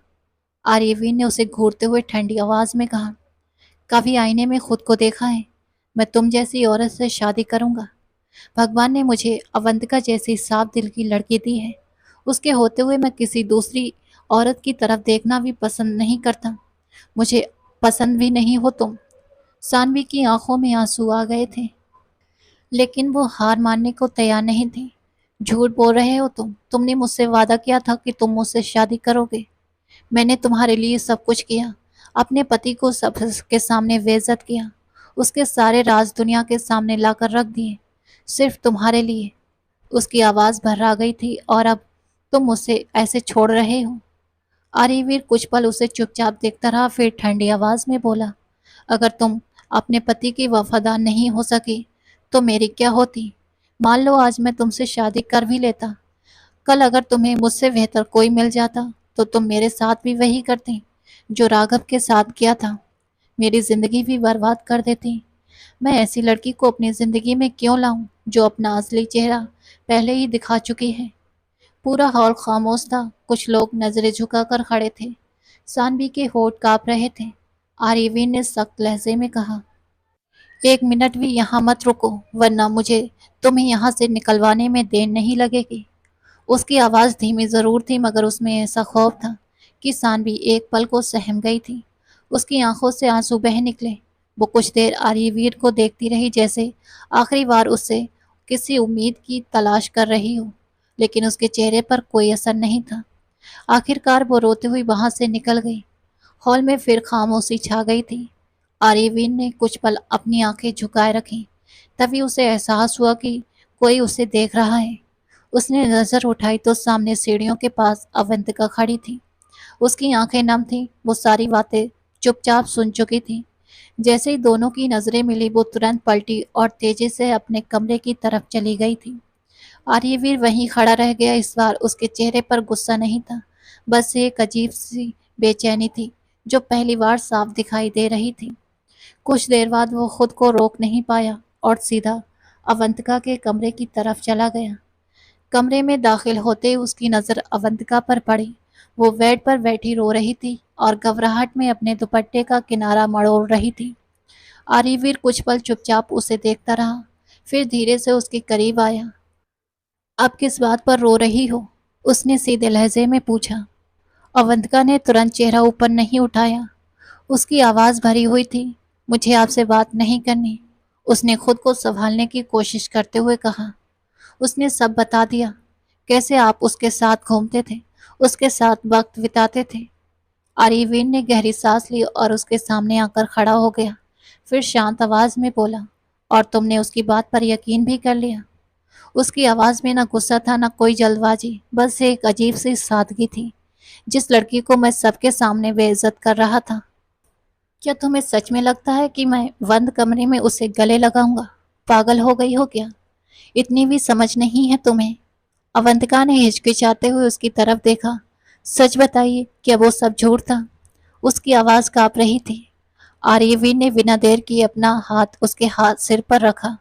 आर्यवीर ने उसे घूरते हुए ठंडी आवाज में कहा, कभी आईने में खुद को देखा है? मैं तुम जैसी औरत से शादी करूंगा? भगवान ने मुझे अवंतिका जैसी साफ दिल की लड़की दी है। उसके होते हुए मैं किसी दूसरी औरत की तरफ देखना भी पसंद नहीं करता। मुझे पसंद भी नहीं हो तुम। सानवी की आंखों में आंसू आ गए थे लेकिन वो हार मानने को तैयार नहीं थी। झूठ बोल रहे हो तुमने मुझसे वादा किया था कि तुम मुझसे शादी करोगे। मैंने तुम्हारे लिए सब कुछ किया। अपने पति को सबके सामने बेइज्जत किया। उसके सारे राज दुनिया के सामने लाकर रख दिए सिर्फ तुम्हारे लिए। उसकी आवाज भर्रा गई थी और अब तुम मुझसे ऐसे छोड़ रहे हो। आर्यवीर कुछ पल उसे चुपचाप देखता रहा फिर ठंडी आवाज में बोला, अगर तुम अपने पति की वफादार नहीं हो सकी तो मेरी क्या होती? मान लो आज मैं तुमसे शादी कर भी लेता, कल अगर तुम्हें मुझसे बेहतर कोई मिल जाता तो तुम मेरे साथ भी वही करती जो राघव के साथ किया था। मेरी जिंदगी भी बर्बाद कर देती। मैं ऐसी लड़की को अपनी जिंदगी में क्यों लाऊं जो अपना असली चेहरा पहले ही दिखा चुकी है। पूरा हॉल खामोश था। कुछ लोग नजरें झुकाकर खड़े थे। सानवी के होठ कांप रहे थे। आर्यवीर ने सख्त लहजे में कहा, एक मिनट भी यहाँ मत रुको वरना मुझे तुम्हें यहाँ से निकलवाने में देर नहीं लगेगी। उसकी आवाज़ धीमी ज़रूर थी मगर उसमें ऐसा खौफ था कि सानवी एक पल को सहम गई थी। उसकी आंखों से आंसू बह निकले। वो कुछ देर आर्यवीर को देखती रही जैसे आखिरी बार उससे किसी उम्मीद की तलाश कर रही हो लेकिन उसके चेहरे पर कोई असर नहीं था। आखिरकार वो रोते हुई वहां से निकल गई। हॉल में फिर खामोशी छा गई थी। आर्यवीर ने कुछ पल अपनी आंखें झुकाए रखी। तभी उसे एहसास हुआ कि कोई उसे देख रहा है। उसने नजर उठाई तो सामने सीढ़ियों के पास अवंतिका खड़ी थी। उसकी आंखें नम थीं। वो सारी बातें चुपचाप सुन चुकी थी जैसे ही दोनों की नजरें मिली वो तुरंत पलटी और तेजी से अपने कमरे की तरफ चली गई थी। आर्यवीर वहीं खड़ा रह गया। इस बार उसके चेहरे पर गुस्सा नहीं था, बस एक अजीब सी बेचैनी थी जो पहली बार साफ दिखाई दे रही थी। कुछ देर बाद वो खुद को रोक नहीं पाया और सीधा अवंतिका के कमरे की तरफ चला गया। कमरे में दाखिल होते ही उसकी नज़र अवंतिका पर पड़ी। वो बेड पर बैठी रो रही थी और घबराहट में अपने दुपट्टे का किनारा मरोड़ रही थी। आर्यवीर कुछ पल चुपचाप उसे देखता रहा, फिर धीरे से उसके करीब आया। अब किस बात पर रो रही हो? उसने सीधे लहजे में पूछा। अवंतिका ने तुरंत चेहरा ऊपर नहीं उठाया। उसकी आवाज़ भरी हुई थी। मुझे आपसे बात नहीं करनी। उसने खुद को संभालने की कोशिश करते हुए कहा। उसने सब बता दिया, कैसे आप उसके साथ घूमते थे, उसके साथ वक्त बिताते थे। आर्यवीर ने गहरी सांस ली और उसके सामने आकर खड़ा हो गया। फिर शांत आवाज में बोला, और तुमने उसकी बात पर यकीन भी कर लिया? उसकी आवाज में ना गुस्सा था ना कोई जल्दबाजी, बस एक अजीब सी सादगी थी। जिस लड़की को मैं सबके सामने बेइज्जत कर रहा था, क्या तुम्हें सच में लगता है कि मैं बंद कमरे में उसे गले लगाऊंगा? पागल हो गई हो क्या? इतनी भी समझ नहीं है तुम्हें? अवंतिका ने हिचकिचाते हुए उसकी तरफ देखा। सच बताइए, क्या वो सब झूठ था? उसकी आवाज कांप रही थी। आर्यवीर ने बिना देर किए अपना हाथ उसके हाथ सिर पर रखा।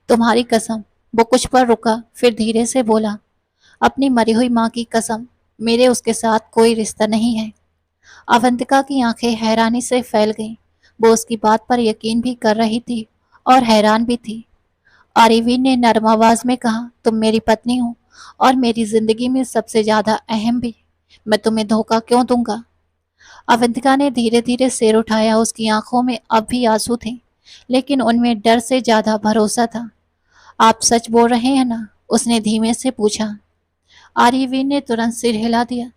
तुम्हारी कसम। वो कुछ पर रुका, फिर धीरे से बोला, अपनी मरी हुई माँ की कसम, मेरे उसके साथ कोई रिश्ता नहीं है। अवंतिका की आंखें हैरानी से फैल गईं। वो उसकी बात पर यकीन भी कर रही थी और हैरान भी थी। आर्यवीर ने नरम आवाज में कहा, तुम मेरी पत्नी हो और मेरी जिंदगी में सबसे ज्यादा अहम भी। मैं तुम्हें धोखा क्यों दूंगा? अवंतिका ने धीरे धीरे सिर उठाया। उसकी आंखों में अब भी आंसू थे, लेकिन उनमें डर से ज्यादा भरोसा था। आप सच बोल रहे हैं ना? उसने धीमे से पूछा। आर्यवीर ने तुरंत सिर हिला दिया।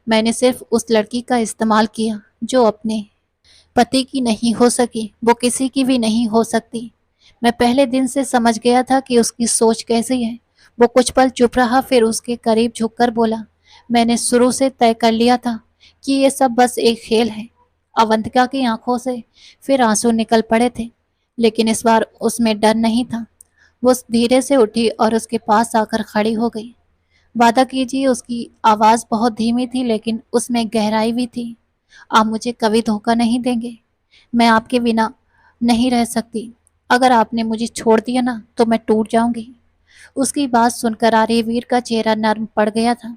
मैंने सिर्फ उस लड़की का इस्तेमाल किया जो अपने पति की नहीं हो सकी, वो किसी की भी नहीं हो सकती। मैं पहले दिन से समझ गया था कि उसकी सोच कैसी है। वो कुछ पल चुप रहा, फिर उसके करीब झुककर बोला, मैंने शुरू से तय कर लिया था कि ये सब बस एक खेल है। अवंतिका की आंखों से फिर आंसू निकल पड़े थे, लेकिन इस बार उसमें डर नहीं था। वो धीरे से उठी और उसके पास आकर खड़ी हो गई। वादा कीजिए। उसकी आवाज बहुत धीमी थी, लेकिन उसमें गहराई भी थी। आप मुझे कभी धोखा नहीं देंगे? मैं आपके बिना नहीं रह सकती। अगर आपने मुझे छोड़ दिया ना तो मैं टूट जाऊंगी। उसकी बात सुनकर आर्यवीर का चेहरा नर्म पड़ गया था।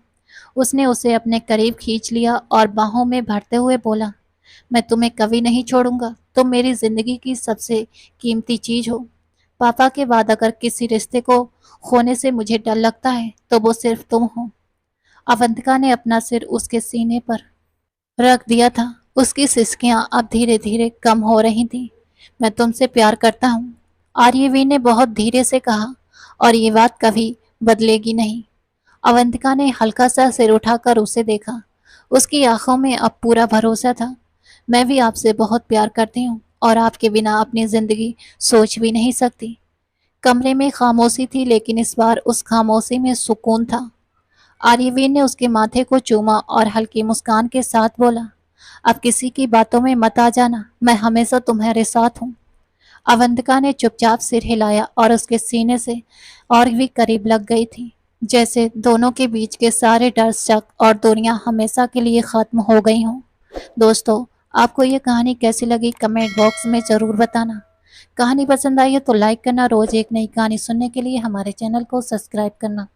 उसने उसे अपने करीब खींच लिया और बाहों में भरते हुए बोला, मैं तुम्हें कभी नहीं छोड़ूंगा। तुम मेरी जिंदगी की सबसे कीमती चीज हो। पापा के बाद अगर किसी रिश्ते को खोने से मुझे डर लगता है तो वो सिर्फ तुम हो। अवंतिका ने अपना सिर उसके सीने पर रख दिया था। उसकी सिसकियां अब धीरे धीरे कम हो रही थीं। मैं तुमसे प्यार करता हूँ, आर्यवीर ने बहुत धीरे से कहा, और ये बात कभी बदलेगी नहीं। अवंतिका ने हल्का सा सिर उठाकर उसे देखा। उसकी आंखों में अब पूरा भरोसा था। मैं भी आपसे बहुत प्यार करती हूँ और आपके बिना अपनी जिंदगी सोच भी नहीं सकती। कमरे में खामोशी थी, लेकिन इस बार उस खामोशी में सुकून था। आर्यवीर ने उसके माथे को चूमा और हल्की मुस्कान के साथ बोला, अब किसी की बातों में मत आ जाना, मैं हमेशा तुम्हारे साथ हूँ। अवंतिका ने चुपचाप सिर हिलाया और उसके सीने से और भी करीब लग गई थी, जैसे दोनों के बीच के सारे डर, शक और दूरियां हमेशा के लिए खत्म हो गई हों। दोस्तों, आपको ये कहानी कैसी लगी कमेंट बॉक्स में ज़रूर बताना। कहानी पसंद आई है तो लाइक करना, रोज एक नई कहानी सुनने के लिए हमारे चैनल को सब्सक्राइब करना।